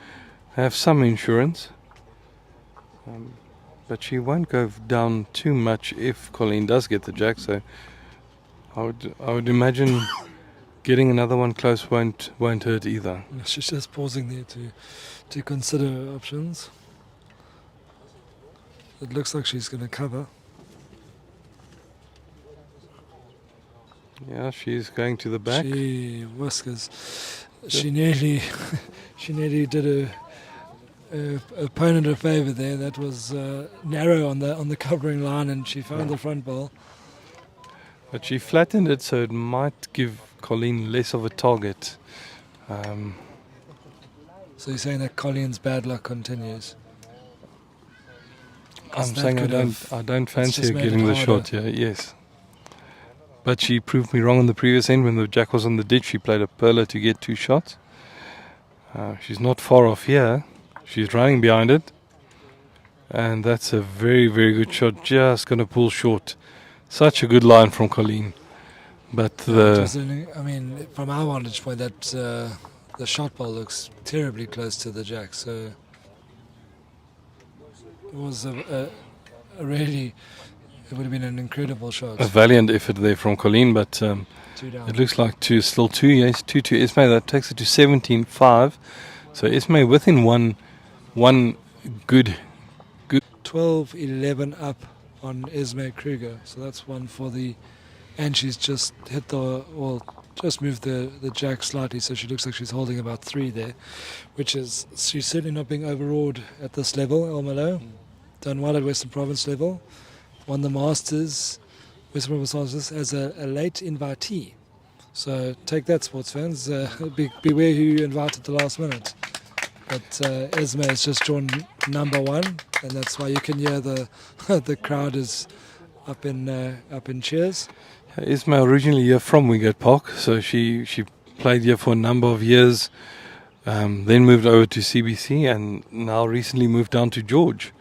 have some insurance. But she won't go down too much if Colleen does get the jack, so I would imagine getting another one close won't hurt either. She's just pausing there to consider options. It looks like she's going to cover. Yeah, she's going to the back. She whiskers. She nearly did a opponent a favour there. That was narrow on the covering line, and she found the front ball. But she flattened it, so it might give Colleen less of a target. So you're saying that Colleen's bad luck continues? I'm saying I don't fancy her getting the shot here. Yes. But she proved me wrong on the previous end. When the jack was on the ditch, she played a perler to get 2 shots. She's not far off here. She's running behind it. And that's a very, very good shot. Just going to pull short. Such a good line from Colleen. But from our vantage point, that the shot ball looks terribly close to the jack. So it was a really... It would have been an incredible shot. A valiant effort there from Colleen, but it looks like still 2. Yes, 2 to Esme. That takes it to 17-5. So Esme within one good 12-11 up on Esme Kruger. So that's one for the... And she's just just moved the jack slightly, so she looks like she's holding about 3 there, which is... She's certainly not being overawed at this level, Elmelo. Done well at Western Province level. Won the Masters, Western Province Masters, as a late invitee. So take that, sports fans. Beware who you invite at the last minute. But Esme has just drawn number 1, and that's why you can hear the crowd is up in cheers. Esme originally here from Wingate Park, so she played here for a number of years, then moved over to CBC, and now recently moved down to George,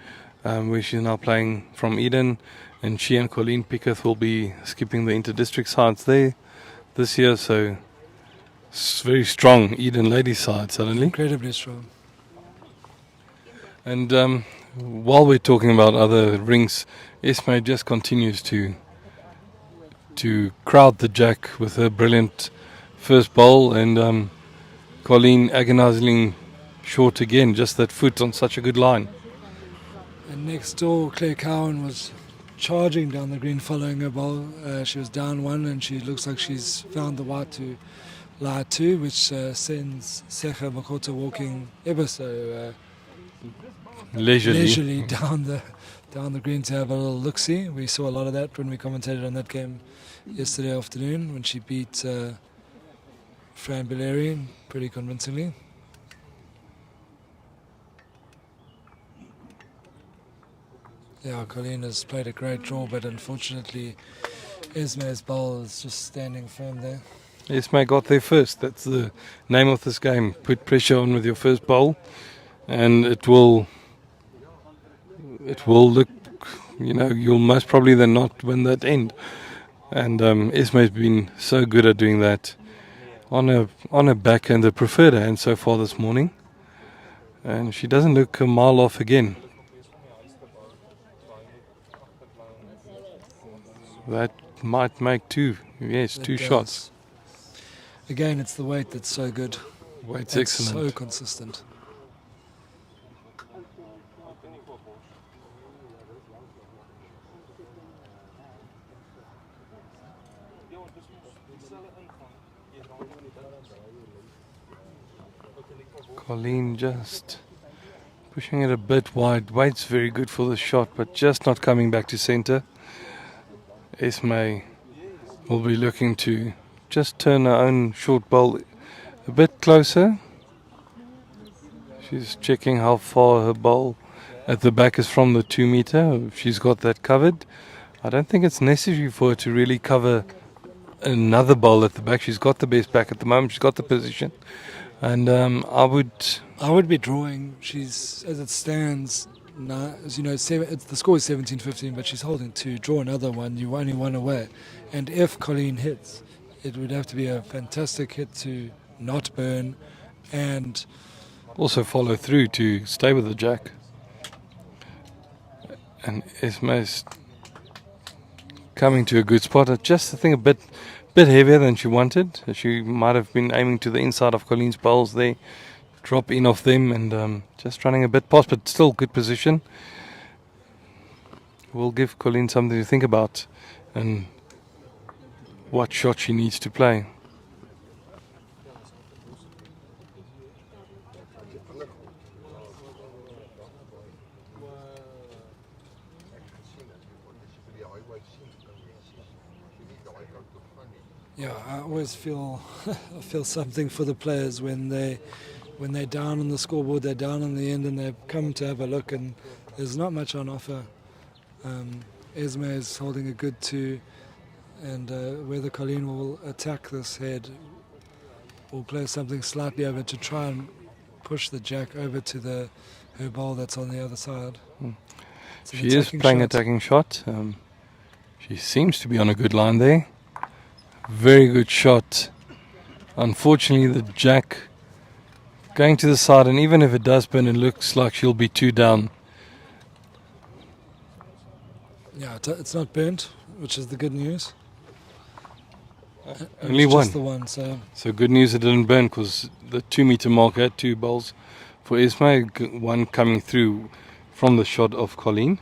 where she's now playing from Eden, and she and Colleen Piketh will be skipping the inter-district sides there this year, so it's very strong Eden ladies side suddenly. Incredibly strong. And while we're talking about other rinks, Esme just continues to crowd the jack with her brilliant first bowl, and Colleen agonizingly short again, just that foot on such a good line. And next door, Claire Cowan was charging down the green following her bowl. She was down 1, and she looks like she's found the white to lie 2, which sends Secha Makota walking ever so leisurely down the green to have a little look-see. We saw a lot of that when we commentated on that game yesterday afternoon when she beat Fran Billeri pretty convincingly. Yeah, Colleen has played a great draw, but unfortunately Esme's bowl is just standing firm there. Esme got there first. That's the name of this game. Put pressure on with your first bowl, and it will look, you'll most probably than not win that end. And Esme's been so good at doing that on a backhand, the preferred hand so far this morning. And she doesn't look a mile off again. That might make 2. Yes, It 2 does. shots. Again, it's the weight that's so good. Weight's It's so excellent. consistent. Colleen just pushing it a bit wide. Weight's very good for the shot, but just not coming back to centre. Esme will be looking to just turn her own short bowl a bit closer. She's checking how far her bowl at the back is from the 2 meter. If she's got that covered. I don't think it's necessary for her to really cover another bowl at the back. She's got the best back at the moment. She's got the position. And I would be drawing. She's, as it stands now, as you know, the score is 17-15, but she's holding 2. Draw another one, you only 1 away. And if Colleen hits, it would have to be a fantastic hit to not burn and also follow through to stay with the jack. And Esme's coming to a good spot. Just I think a bit heavier than she wanted. She might have been aiming to the inside of Colleen's bowls there. Drop in off them and just running a bit past, but still good position. We'll give Colleen something to think about and what shot she needs to play. yeah, I always feel I feel something for the players when they're down on the scoreboard, they're down on the end, and they come to have a look, and there's not much on offer. Esme is holding a good 2, and whether Colleen will attack this head or play something slightly over to try and push the jack over to her bowl that's on the other side. It's an She is playing attacking shot. She seems to be on a good line there. Very good shot. Unfortunately, the jack going to the side, and even if it does burn, it looks like she'll be 2 down. Yeah, it's not burnt, which is the good news. Only It's one. just the one, so So good news it didn't burn, because the 2 meter mark had 2 bowls for Esme, one coming through from the shot of Colleen.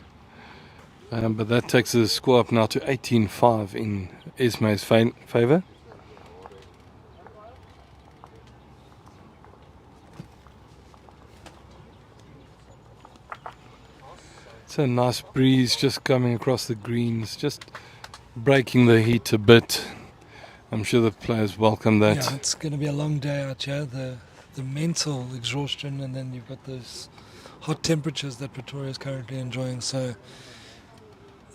But that takes the score up now to 18-5 in Esme's favour. It's a nice breeze just coming across the greens, just breaking the heat a bit. I'm sure the players welcome that. yeah, it's going to be a long day out here. The mental exhaustion, and then you've got those hot temperatures that Pretoria is currently enjoying. So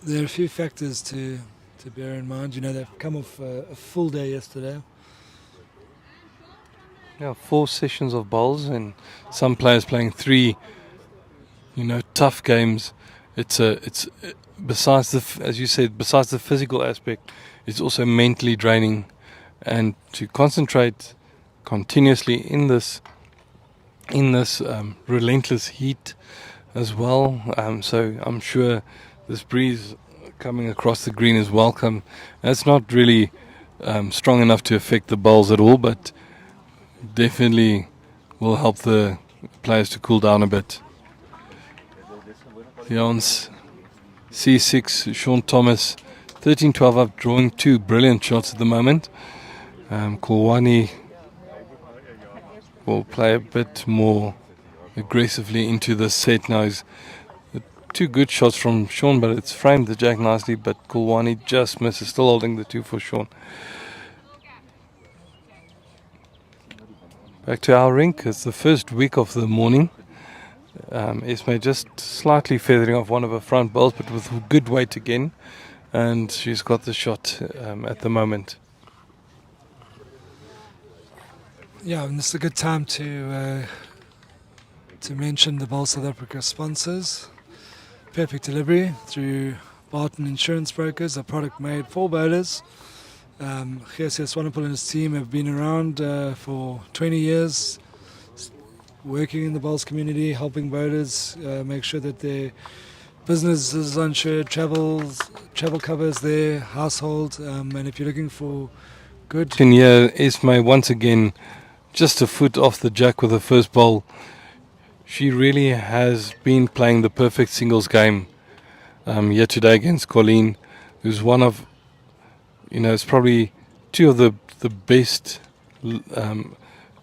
there are a few factors to bear in mind. You know, they've come off a full day yesterday, Yeah, 4 sessions of bowls and some players playing 3, tough games. It's besides as you said, besides the physical aspect, it's also mentally draining, and to concentrate continuously in this relentless heat as well. So I'm sure this breeze coming across the green is welcome. And it's not really strong enough to affect the bowls at all, but definitely will help the players to cool down a bit. Here on C6, Sean Thomas, 13-12 up, drawing 2 brilliant shots at the moment. Kolwani will play a bit more aggressively into the set now. 2 good shots from Sean, but it's framed the jack nicely, but Kolwani just misses, still holding the 2 for Sean. Back to our rink, it's the first week of the morning. Esme just slightly feathering off one of her front bowls, but with good weight again, and she's got the shot at the moment. Yeah, and this is a good time to mention the Bowl South Africa sponsors. Perfect Delivery through Barton Insurance Brokers, a product made for bowlers. GCS Swanepoel and his team have been around for 20 years, working in the bowls community, helping bowlers make sure that their business is insured, travel covers their household, and if you're looking for good... Can hear Esme once again just a foot off the jack with the first bowl. She really has been playing the perfect singles game here today against Colleen, who's one of, it's probably 2 of the best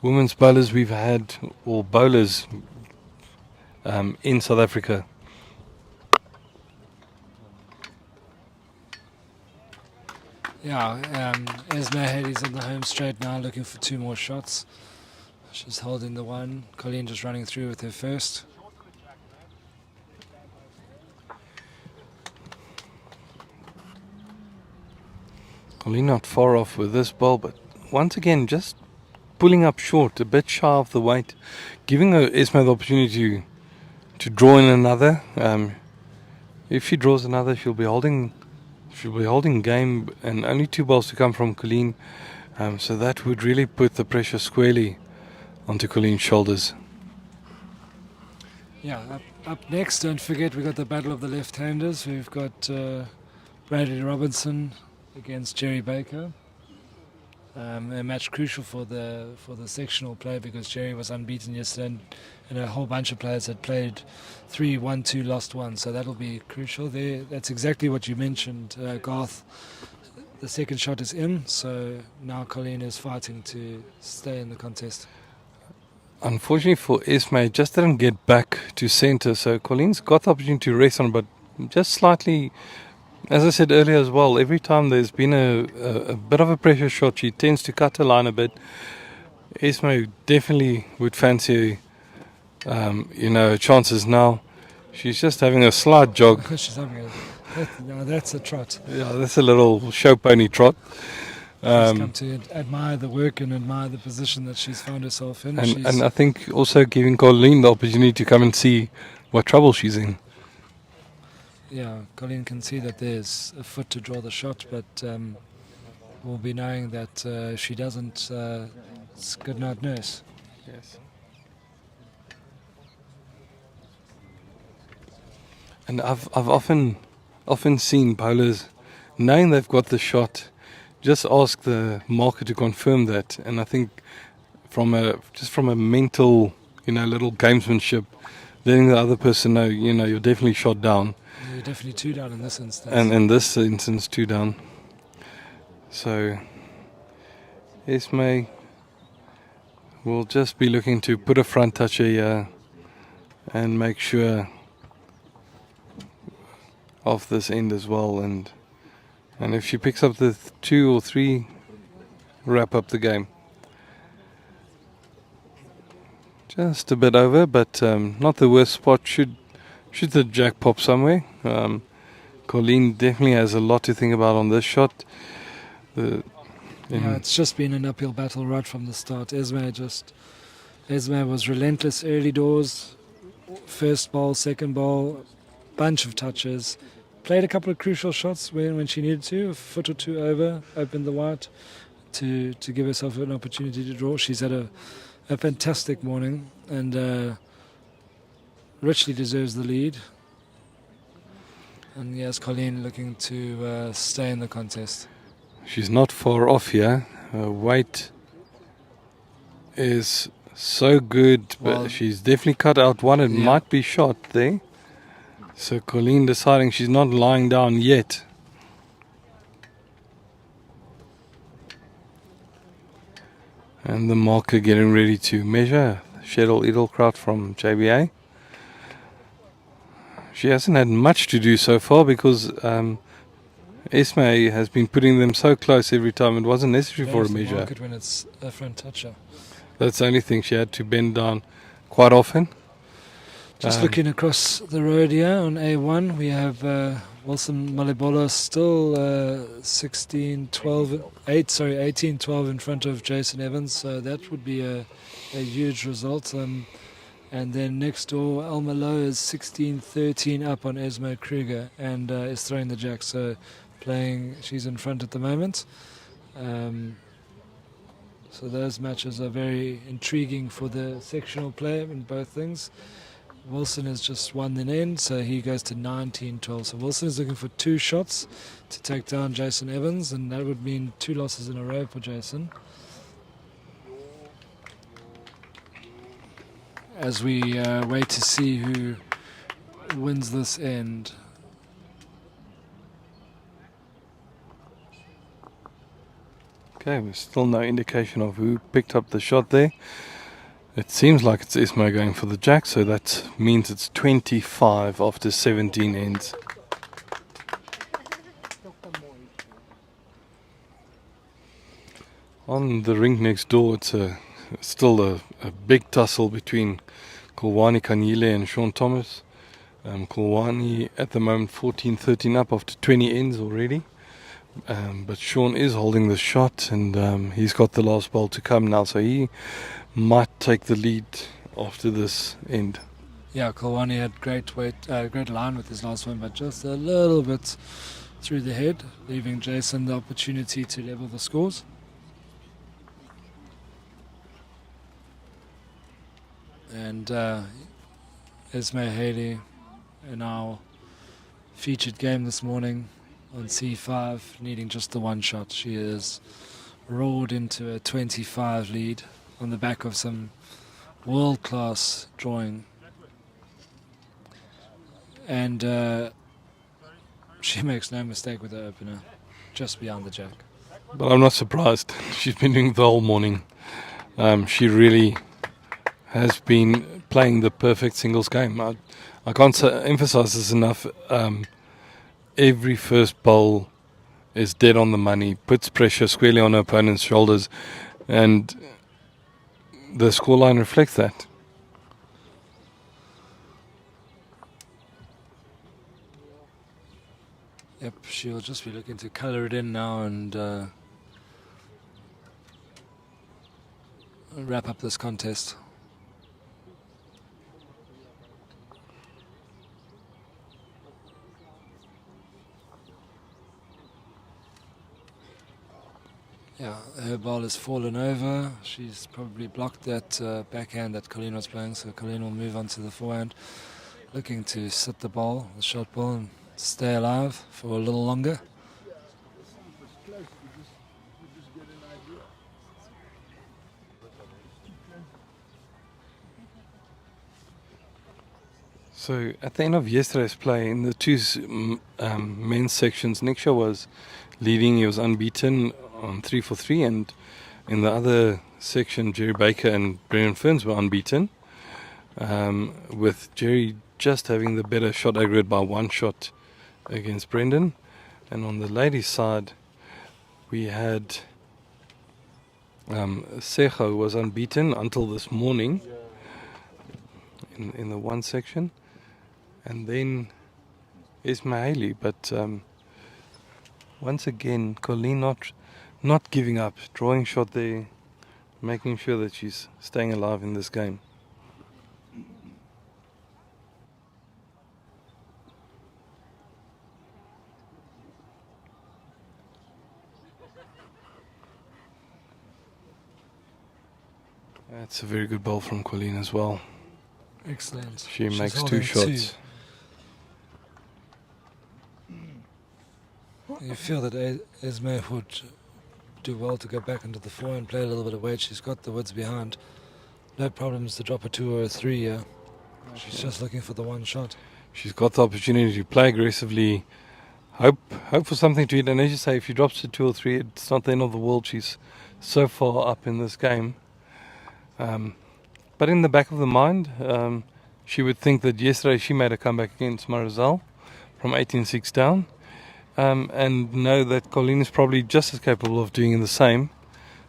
women's bowlers we've had, or bowlers in South Africa. Yeah, Esme Haley's on the home straight now, looking for 2 more shots. She's holding the 1. Colleen just running through with her first. Colleen not far off with this ball, but once again just pulling up short, a bit shy of the weight, giving Esme the opportunity to draw in another. If she draws another, she'll be holding game, and only 2 balls to come from Colleen. So that would really put the pressure squarely onto Colleen's shoulders. Yeah, up next, don't forget, we've got the battle of the left-handers. We've got Bradley Robinson against Jerry Baker. A match crucial for the sectional play, because Jerry was unbeaten yesterday, and a whole bunch of players had played 3, 1, 2, lost 1. So that'll be crucial there. That's exactly what you mentioned, Garth. The second shot is in, so now Colleen is fighting to stay in the contest. Unfortunately for Esme, it just didn't get back to centre, so Colleen's got the opportunity to race on, but just slightly, as I said earlier as well, every time there's been a bit of a pressure shot, she tends to cut her line a bit. Esme definitely would fancy, her chances now. She's just having a slight jog. She's having that's a trot. Yeah, that's a little show pony trot. She's come to admire the work and admire the position that she's found herself in. And I think also giving Colleen the opportunity to come and see what trouble she's in. Yeah, Colleen can see that there's a foot to draw the shot, but we'll be knowing that she doesn't. It's good night, nurse. Yes. And I've often seen bowlers, knowing they've got the shot, just ask the marker to confirm that. And I think from a mental, little gamesmanship, letting the other person know, you're definitely shot down. You're definitely 2 down in this instance. And in this instance, 2 down. So Esme will just be looking to put a front toucher here and make sure of this end as well, and if she picks up the 2 or 3, wrap up the game. Just a bit over, but not the worst spot. Should the jack pop somewhere. Colleen definitely has a lot to think about on this shot. Yeah, it's just been an uphill battle right from the start. Esme was relentless early doors, first bowl, second bowl, bunch of touches. Played a couple of crucial shots when she needed to, a foot or two over, opened the white to give herself an opportunity to draw. She's had a fantastic morning and richly deserves the lead. And yes, Colleen looking to stay in the contest. She's not far off here. Her weight is so good, Well- but she's definitely cut out one. It Yeah. might be shot there. So Colleen deciding she's not lying down yet. And the marker getting ready to measure. Cheryl Edelkraut from JBA. She hasn't had much to do so far because Esme has been putting them so close every time. It wasn't necessary for a There's the measure. market when it's a front toucher. That's the only thing. She had to bend down quite often. Just looking across the road here on A1, we have Wilson Malebola still 18-12 in front of Jason Evans, so that would be a huge result. And then next door, Elma Lowe is 16-13 up on Esme Kruger and is throwing the jack, so she's in front at the moment. So those matches are very intriguing for the sectional player in both things. Wilson has just won the end, so he goes to 19-12. So Wilson is looking for 2 shots to take down Jason Evans, and that would mean 2 losses in a row for Jason. As we wait to see who wins this end. Okay, there's still no indication of who picked up the shot there. It seems like it's Esme going for the jack, so that means it's 25 after 17 ends. On the rink next door, it's still a big tussle between Kulwani Kanyile and Sean Thomas. Kulwani at the moment 14-13 up after 20 ends already. But Sean is holding the shot and he's got the last ball to come now, so he might take the lead after this end. Yeah, Kulwani had great line with his last one, but just a little bit through the head, leaving Jason the opportunity to level the scores. And Esme Haley in our featured game this morning on C5, needing just the one shot. She is roared into a 25 lead on the back of some world-class drawing. And she makes no mistake with the opener, just beyond the jack. But I'm not surprised. She's been doing the whole morning. She really has been playing the perfect singles game. I can't emphasize this enough. Every first bowl is dead on the money, puts pressure squarely on her opponent's shoulders, and the scoreline reflects that. Yep, she'll just be looking to colour it in now and wrap up this contest. Yeah, her ball has fallen over. She's probably blocked that backhand that Colleen was playing, so Colleen will move on to the forehand, looking to sit the ball, the short ball, and stay alive for a little longer. So at the end of yesterday's play, in the two men's sections, Niksha was leading. He was unbeaten on 3-for-3, and in the other section, Jerry Baker and Brendan Ferns were unbeaten, with Jerry just having the better shot aggregate by 1 shot against Brendan. And on the ladies' side, we had Sejo, who was unbeaten until this morning in the one section, and then Esme Haley. But once again, Colleen not giving up, drawing shot there, making sure that she's staying alive in this game. That's a very good ball from Colleen as well. Excellent. She She's makes 2 holding shots. You feel that Esme would do well to go back into the 4 and play a little bit of weight. She's got the woods behind. No problems to drop a 2 or a 3 here. She's just looking for the 1 shot. She's got the opportunity to play aggressively, hope for something to eat. And as you say, if she drops to 2 or 3, it's not the end of the world. She's so far up in this game. But in the back of the mind, she would think that yesterday she made a comeback against Marizal from 18-6 down, and know that Colleen is probably just as capable of doing the same.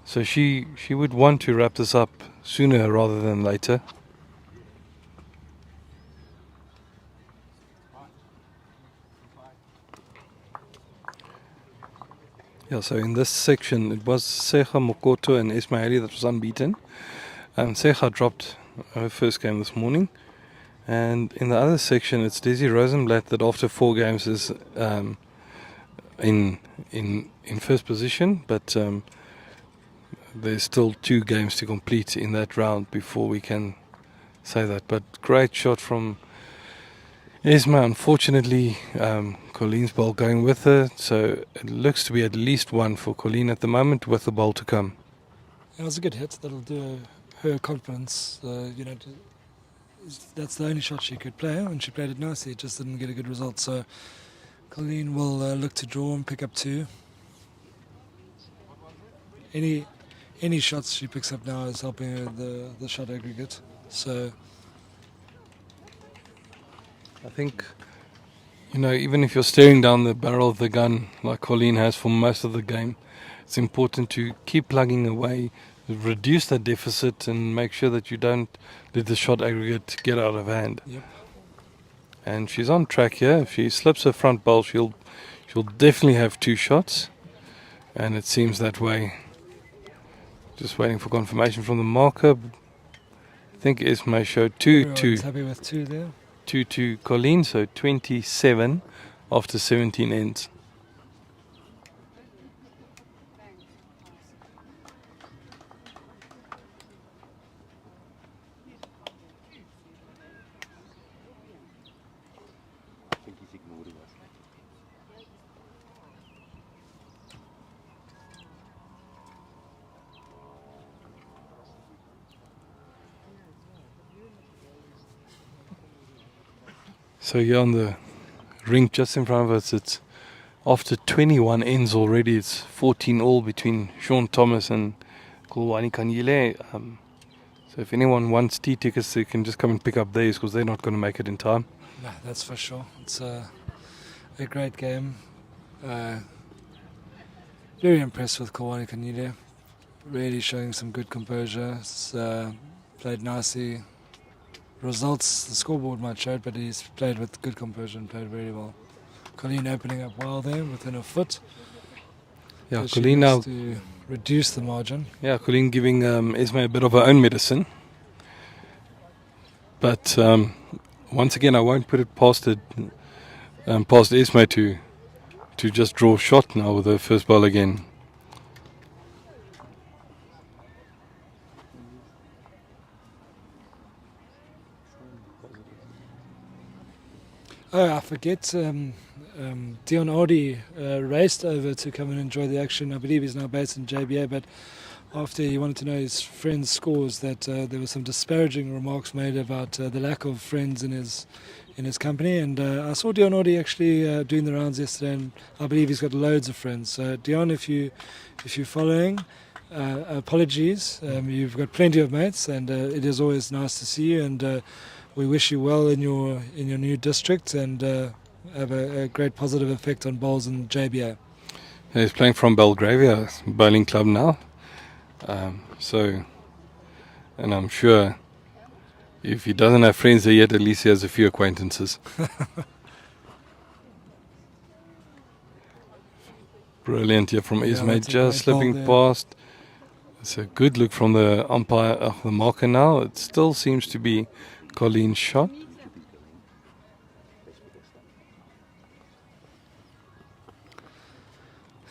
So she would want to wrap this up sooner rather than later. Yeah, so in this section it was Secha Mokoto and Esme that was unbeaten. Secha dropped her first game this morning, and in the other section it's Desi Rosenblatt that after 4 games is in first position, but there's still 2 games to complete in that round before we can say that. But great shot from Esme. Unfortunately, Colleen's ball going with her, so it looks to be at least 1 for Colleen at the moment with the ball to come. It was a good hit. That'll do her confidence. That's the only shot she could play, and she played it nicely. It just didn't get a good result. So Colleen will look to draw and pick up 2. Any shots she picks up now is helping her the shot aggregate. So I think, even if you're staring down the barrel of the gun like Colleen has for most of the game, it's important to keep plugging away, reduce that deficit, and make sure that you don't let the shot aggregate get out of hand. Yep. And she's on track here. If she slips her front bowl, she'll definitely have 2 shots, and it seems that way. Just waiting for confirmation from the marker. I think Esme showed 2-2. Everyone's happy with 2 there. 2 Colleen, so 27 after 17 ends. So here on the rink just in front of us, it's after 21 ends already. It's 14 all between Sean Thomas and Kulwani Kanyile. So if anyone wants tea tickets, they can just come and pick up theirs because they're not going to make it in time. No, that's for sure. It's a great game. Very impressed with Kulwani Kanyile. Really showing some good composure. It's, played nicely. Results, the scoreboard might show it, but he's played with good composure and played very well. Colleen opening up well there within a foot. Yeah, So she Colleen looks now. to reduce the margin. Yeah, Colleen giving Esme a bit of her own medicine. But once again, I won't put it past Esme to just draw a shot now with her first ball again. Oh, I forget. Dion Audi raced over to come and enjoy the action. I believe he's now based in JBA, but after he wanted to know his friends' scores, that there were some disparaging remarks made about the lack of friends in his company. And I saw Dion Audi actually doing the rounds yesterday, and I believe he's got loads of friends. So Dion, if you're following, apologies. You've got plenty of mates, and it is always nice to see you. And we wish you well in your new district, and have a great positive effect on bowls in JBA. He's playing from Belgravia Bowling Club now. And I'm sure if he doesn't have friends there yet, at least he has a few acquaintances. Brilliant here from Yeah, Esme, that's a just great ball slipping there. past. It's a good look from the umpire, the marker now. It still seems to be Colleen's shot.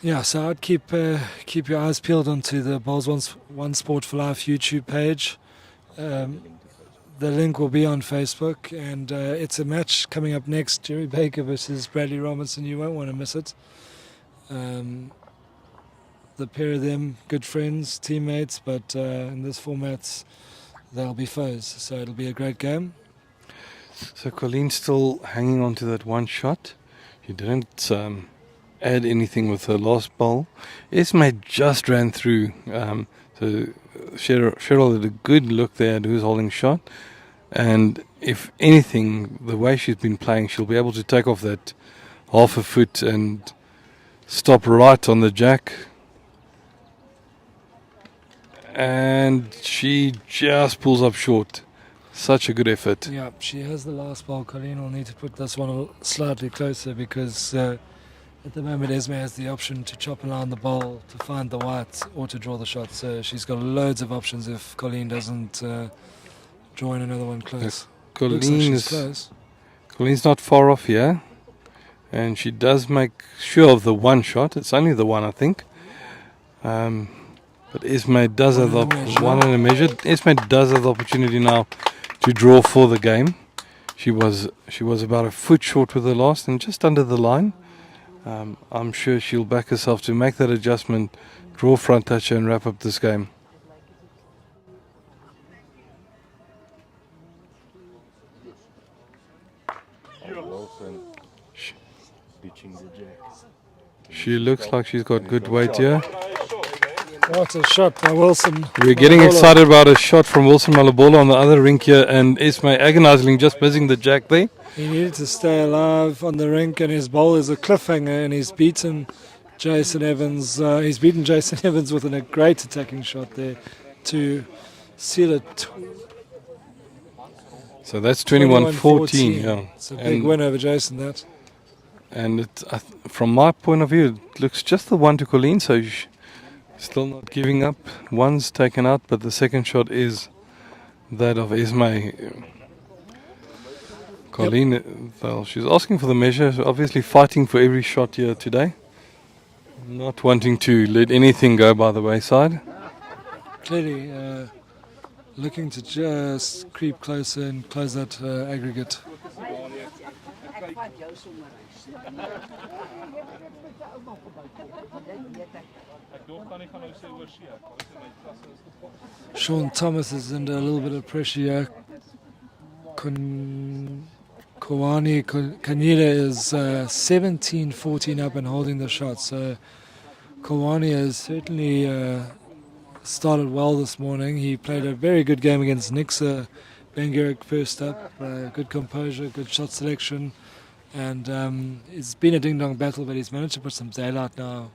Yeah, so I'd keep your eyes peeled onto the Bowls One Sport for Life YouTube page. The link will be on Facebook, and it's a match coming up next, Jerry Baker versus Bradley Robinson. You won't want to miss it. The pair of them, good friends, teammates, but in this format, they'll be foes. So it'll be a great game. So Colleen's still hanging on to that one shot. She didn't add anything with her last bowl. Esme just ran through. So Cheryl had a good look there at who's holding shot. And if anything, the way she's been playing, she'll be able to take off that half a foot and stop right on the jack. And she just pulls up short. Such a good effort. Yeah, she has the last ball. Colleen will need to put this one slightly closer because at the moment Esme has the option to chop around the bowl to find the white or to draw the shot. So she's got loads of options if Colleen doesn't draw in another one close. Looks like she's close. Colleen's not far off here. And she does make sure of the one shot. It's only the one, I think. But Esme does have the one in a measure. Esme does have the opportunity now to draw for the game. She was about a foot short with the last and just under the line. I'm sure she'll back herself to make that adjustment, draw front toucher and wrap up this game. She looks like she's got good weight here. What a shot by Wilson. We're getting excited about a shot from Wilson Malabola on the other rink here, and Esme agonizingly just missing the jack there. He needed to stay alive on the rink, and his bowl is a cliffhanger, and he's beaten Jason Evans. He's beaten Jason Evans with a great attacking shot there to seal it. So that's 21-14. Yeah. It's a big win over Jason, that. And from my point of view, it looks just the one to Colleen, so still not giving up. One's taken out, but the second shot is that of Esme. Colleen, well, she's asking for the measure, so obviously fighting for every shot here today. Not wanting to let anything go by the wayside. Clearly looking to just creep closer and close that aggregate. Sean Thomas is under a little bit of pressure here. Kawani Kanira is 17-14 up and holding the shot. So Kawani has certainly started well this morning. He played a very good game against Nixa Bengurik first up. Good composure, good shot selection. And it's been a ding-dong battle, but he's managed to put some daylight now.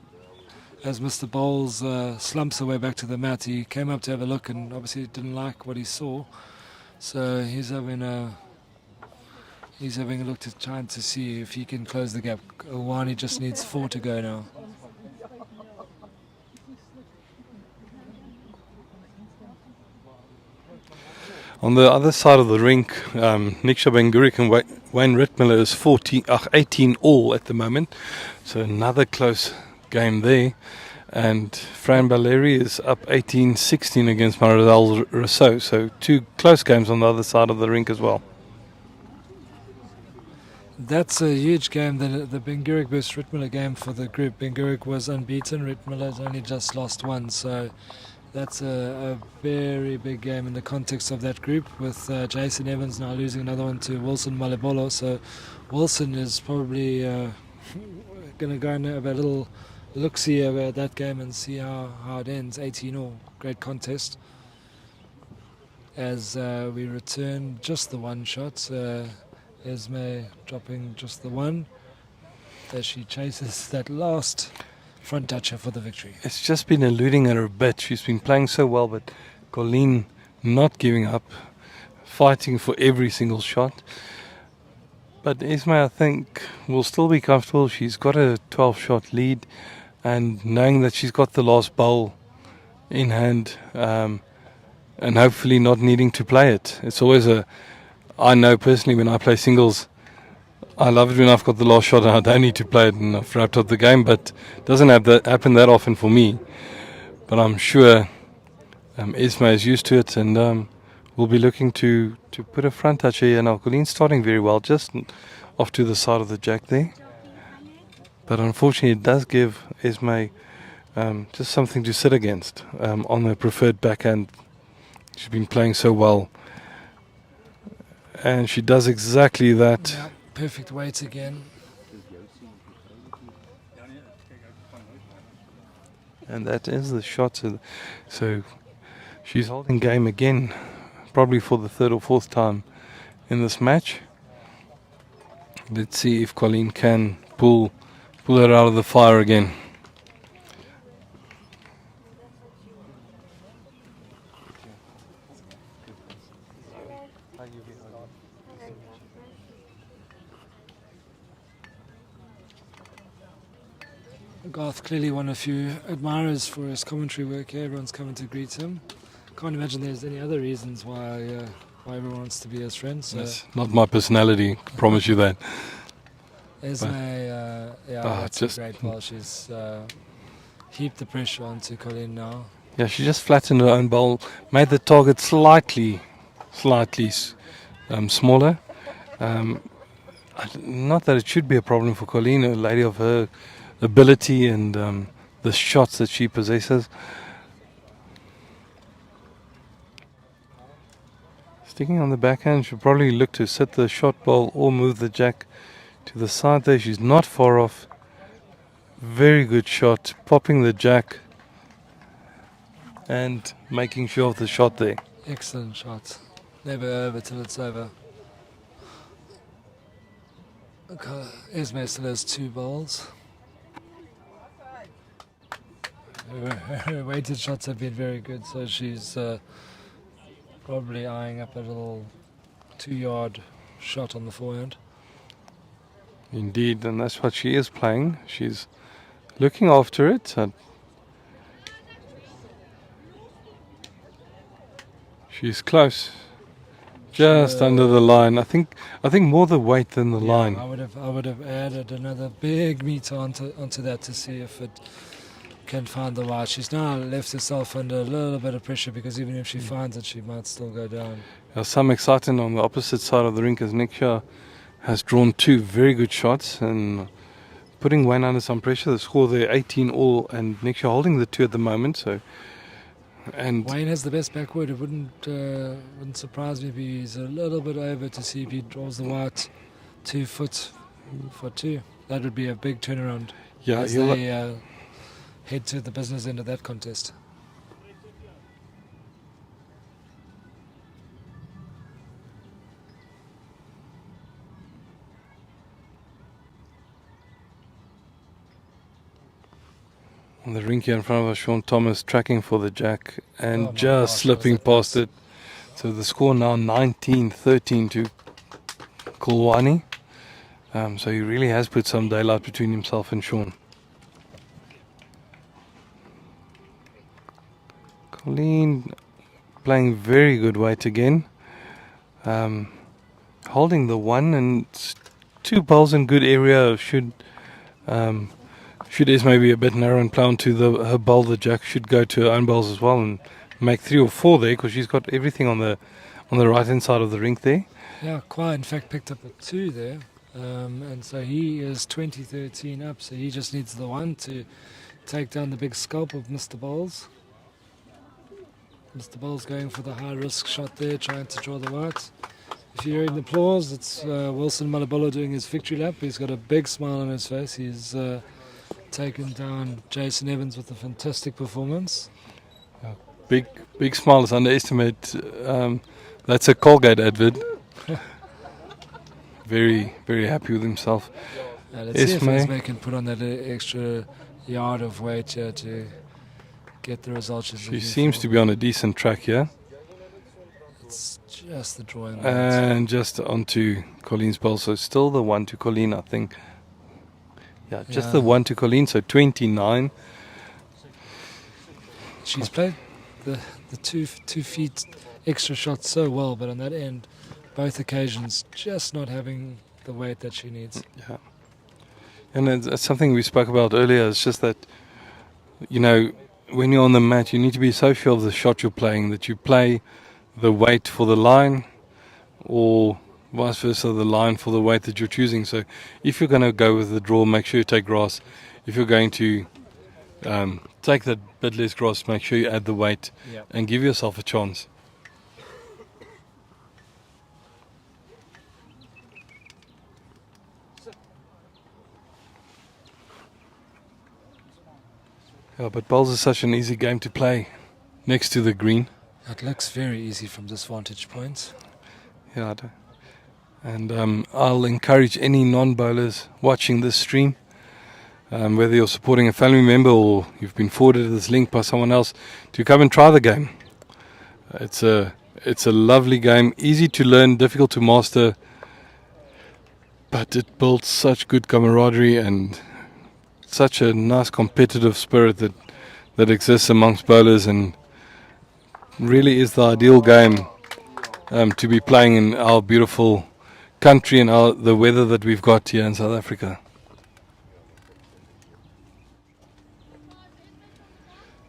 As Mr. Bowles slumps away back to the mat, he came up to have a look and obviously didn't like what he saw. So he's having a look to trying to see if he can close the gap. Owani just needs 4 to go now. On the other side of the rink, Niksha Bengurik and Wayne Rittmiller is 18 all at the moment. So another close game there. And Fran Balleri is up 18-16 against Maradal Rousseau. So 2 close games on the other side of the rink as well. That's a huge game, the Bengurik versus Rittmiller game for the group. Bengurik was unbeaten, Rittmiller's only just lost 1. So that's a very big game in the context of that group, with Jason Evans now losing another one to Wilson Malebolo. So Wilson is probably going to go and have a little look-see over that game and see how it ends. 18-all, great contest. As we return, just the one shot. Esme dropping just the one as she chases that last front toucher for the victory. It's just been eluding her a bit. She's been playing so well, but Colleen not giving up, fighting for every single shot. But Esme, I think, will still be comfortable. She's got a 12-shot lead. and knowing that she's got the last bowl in hand, and hopefully not needing to play it. It's always I know personally when I play singles, I love it when I've got the last shot and I don't need to play it and I've wrapped up the game, but it doesn't happen that often for me. But I'm sure Esme is used to it, and we'll be looking to put a front touch here. Now Colleen's starting very well, just off to the side of the jack there. But unfortunately it does give Esme just something to sit against on the preferred backhand. She's been playing so well. And she does exactly that. Yeah, perfect weight again. And that is the shot. So she's holding game again, probably for the third or fourth time in this match. Let's see if Colleen can pull her out of the fire again. Garth clearly one of few admirers for his commentary work here. Everyone's coming to greet him. Can't imagine there's any other reasons why everyone wants to be his friend. So That's not my personality, promise you that. Esme, that's just a great ball. She's heaped the pressure onto Colleen now. Yeah, she just flattened her own bowl, made the target slightly smaller. Not that it should be a problem for Colleen, a lady of her ability and the shots that she possesses. Sticking on the backhand, she'll probably look to set the shot ball or move the jack to the side there. She's not far off. Very good shot, popping the jack and making sure of the shot there. Excellent shot. Never over till it's over. Okay, Esme still has 2 balls. Her weighted shots have been very good, so she's probably eyeing up a little 2-yard shot on the forehand. Indeed, and that's what she is playing. She's looking after it. She's close, just under the line. I think more the weight than the line. I would have added another big meter onto that to see if it can find the white. She's now left herself under a little bit of pressure because even if she finds it, she might still go down. Some excitement on the opposite side of the rink as Nick Shah has drawn 2 very good shots and putting Wayne under some pressure. The score there 18 all, and Nick Shah holding the 2 at the moment. So, and Wayne has the best backward. It wouldn't surprise me if he's a little bit over to see if he draws the white 2 foot for 2. That would be a big turnaround. yeah, as they head to the business end of that contest. on the rink here in front of us, Sean Thomas tracking for the jack and Oh my just gosh, slipping was it past close. it. So the score now 19-13 to Kulwani. So he really has put some daylight between himself and Sean. Colleen playing very good weight again. Holding the 1 and 2 balls in good area. Should Esme be a bit narrow and play onto her bowl, the jack should go to her own bowls as well and make 3 or 4 there because she's got everything on the right hand side of the rink there. Yeah, Kwai in fact picked up a 2 there. And so he is 20-13 up, so he just needs the 1 to take down the big scalp of Mr. Bowles. Mr. Bowles going for the high risk shot there, trying to draw the white. If you're hearing the applause, it's Wilson Malabolo doing his victory lap. He's got a big smile on his face. He's taken down Jason Evans with a fantastic performance. Big smile is underestimate. That's a Colgate advert. Very, very happy with himself. Let's see if Esme. Esme can put on that extra yard of weight here to get the result she's She looking seems for. to be on a decent track here. It's just the drawing. And just onto Colleen's bowl. So still the 1 to Colleen, I think. Yeah, just the one to Colleen, so 29. She's played the 2 feet extra shot so well, but on that end, both occasions, just not having the weight that she needs. Yeah. And it's something we spoke about earlier. It's just that, you know, when you're on the mat, you need to be so sure of the shot you're playing that you play the weight for the line, or vice versa, the line for the weight that you're choosing. So if you're going to go with the draw, make sure you take grass. If you're going to take that bit less grass, make sure you add the weight and give yourself a chance. Yeah, but bowls is such an easy game to play next to the green. It looks very easy from this vantage point. Yeah, and I'll encourage any non-bowlers watching this stream, whether you're supporting a family member or you've been forwarded this link by someone else, to come and try the game. It's a lovely game, easy to learn, difficult to master, but it builds such good camaraderie and such a nice competitive spirit that exists amongst bowlers, and really is the ideal game to be playing in our beautiful country and the weather that we've got here in South Africa.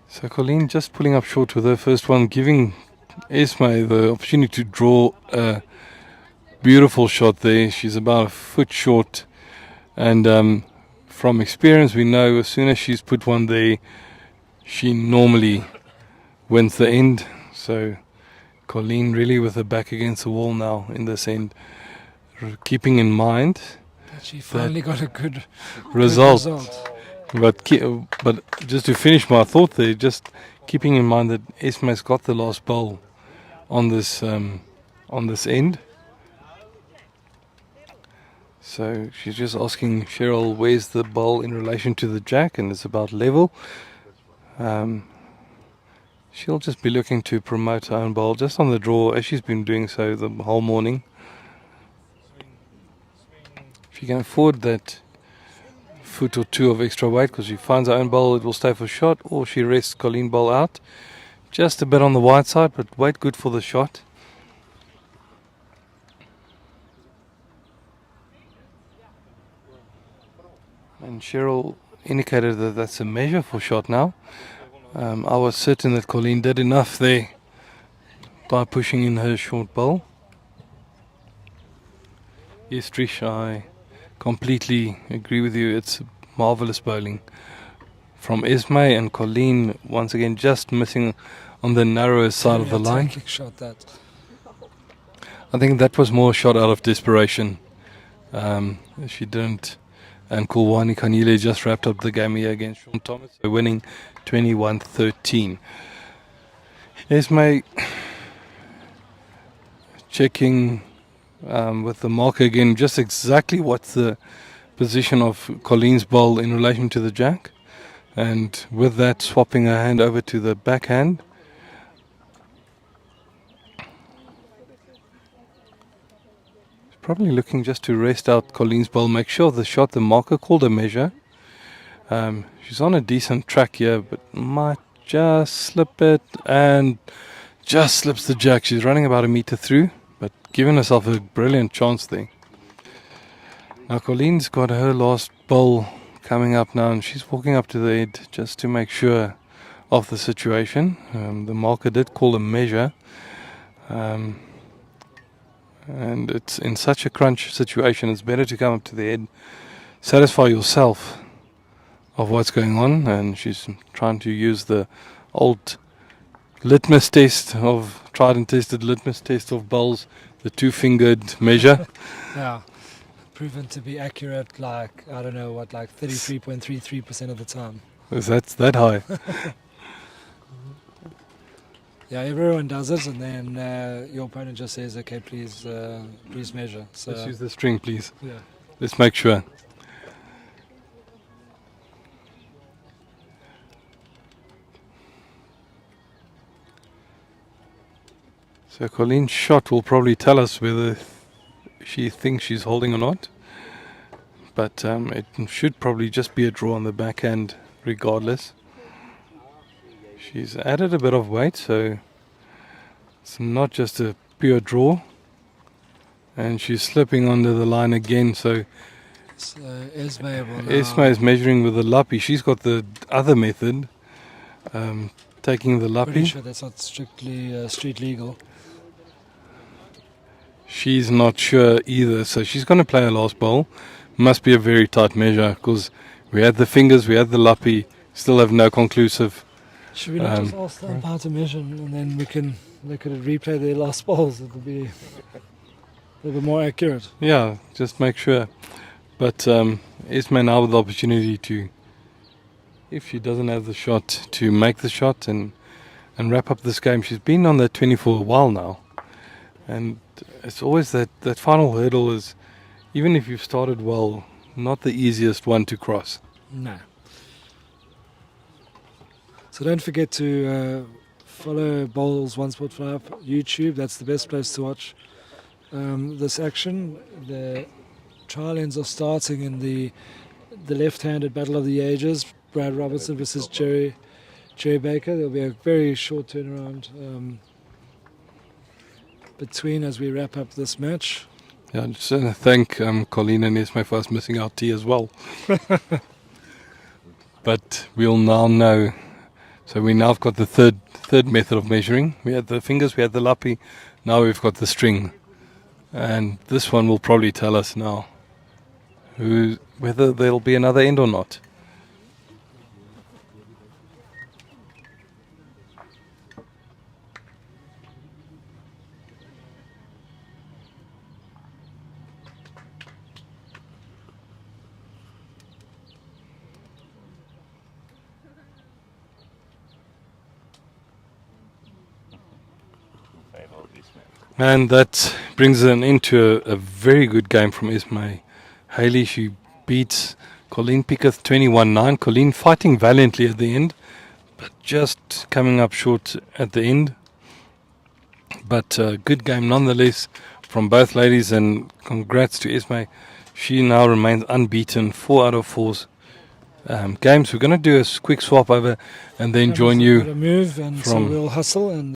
So Colleen just pulling up short with her first one, giving Esme the opportunity to draw a beautiful shot there. She's about a foot short, and from experience we know as soon as she's put one there, she normally wins the end. So Colleen really with her back against the wall now in this end, keeping in mind But she finally got a good result. Good result. But just to finish my thought there, just keeping in mind that Esme's got the last bowl on this end. So she's just asking Cheryl where's the bowl in relation to the jack, and it's about level. She'll just be looking to promote her own bowl just on the draw, as she's been doing so the whole morning. If she can afford that foot or two of extra weight because she finds her own bowl, it will stay for shot, or she rests Colleen bowl out. Just a bit on the wide side, but weight good for the shot. And Cheryl indicated that that's a measure for shot now. I was certain that Colleen did enough there by pushing in her short bowl. Yes, Trish, I completely agree with you. It's marvellous bowling from Esme, and Colleen once again just missing on the narrower side of the line. Attacking shot that. I think that was more shot out of desperation. She didn't. And Kulwani Kanile just wrapped up the game here against Sean Thomas, so winning 21-13. Esme checking with the marker again, just exactly what's the position of Colleen's bowl in relation to the jack. And with that, swapping her hand over to the backhand. Probably looking just to rest out Colleen's bowl, make sure the shot, the marker called a measure. She's on a decent track here, but might just slip it, and just slips the jack. She's running about a meter through, but giving herself a brilliant chance there. Now Colleen's got her last bowl coming up now, and she's walking up to the head just to make sure of the situation. The marker did call a measure. And it's in such a crunch situation, it's better to come up to the head, satisfy yourself of what's going on. And she's trying to use the old litmus test of, tried and tested litmus test of bowls, the two-fingered measure. Yeah. Proven to be accurate, like, I don't know what, like 33.33% of the time. That's that high. Yeah, everyone does it, and then your opponent just says, "Okay, please measure." So Let's use the string, please. yeah, Let's make sure. So Colleen's shot will probably tell us whether she thinks she's holding or not. but it should probably just be a draw on the backhand regardless. She's added a bit of weight, so it's not just a pure draw. And she's slipping under the line again, so So Esme will now Esme is measuring with the lappy. She's got the other method, taking the pretty lappy. sure that's not strictly street legal. She's not sure either, so she's going to play her last bowl. Must be a very tight measure, because we had the fingers, we had the lappy, still have no conclusive. Should we not just ask the umpire to measure, and then they could replay their last balls? It would be a little bit more accurate. Yeah, just make sure. But Esme now with the opportunity to, if she doesn't have the shot, to make the shot and wrap up this game. She's been on that 20 for a while now. And it's always that final hurdle is, even if you've started well, not the easiest one to cross. No. So don't forget to follow Bowls One Sport 5 YouTube. That's the best place to watch this action. The trial ends are starting in the left-handed Battle of the Ages. Brad Robertson versus Jerry Baker. There'll be a very short turnaround between as we wrap up this match. Yeah, just thank Colleen and Esme for us missing our tea as well. But we'll now know. So we now have got the third method of measuring. We had the fingers, we had the lappy, now we've got the string. And this one will probably tell us now whether there'll be another end or not. And that brings an end to a very good game from Esme Haley. She beats Colleen Piketh 21-9. Colleen fighting valiantly at the end, but just coming up short at the end. But good game nonetheless from both ladies, and congrats to Esme. She now remains unbeaten, 4 out of 4 games. We're going to do a quick swap over and then join Got you a move, and so from we'll hustle and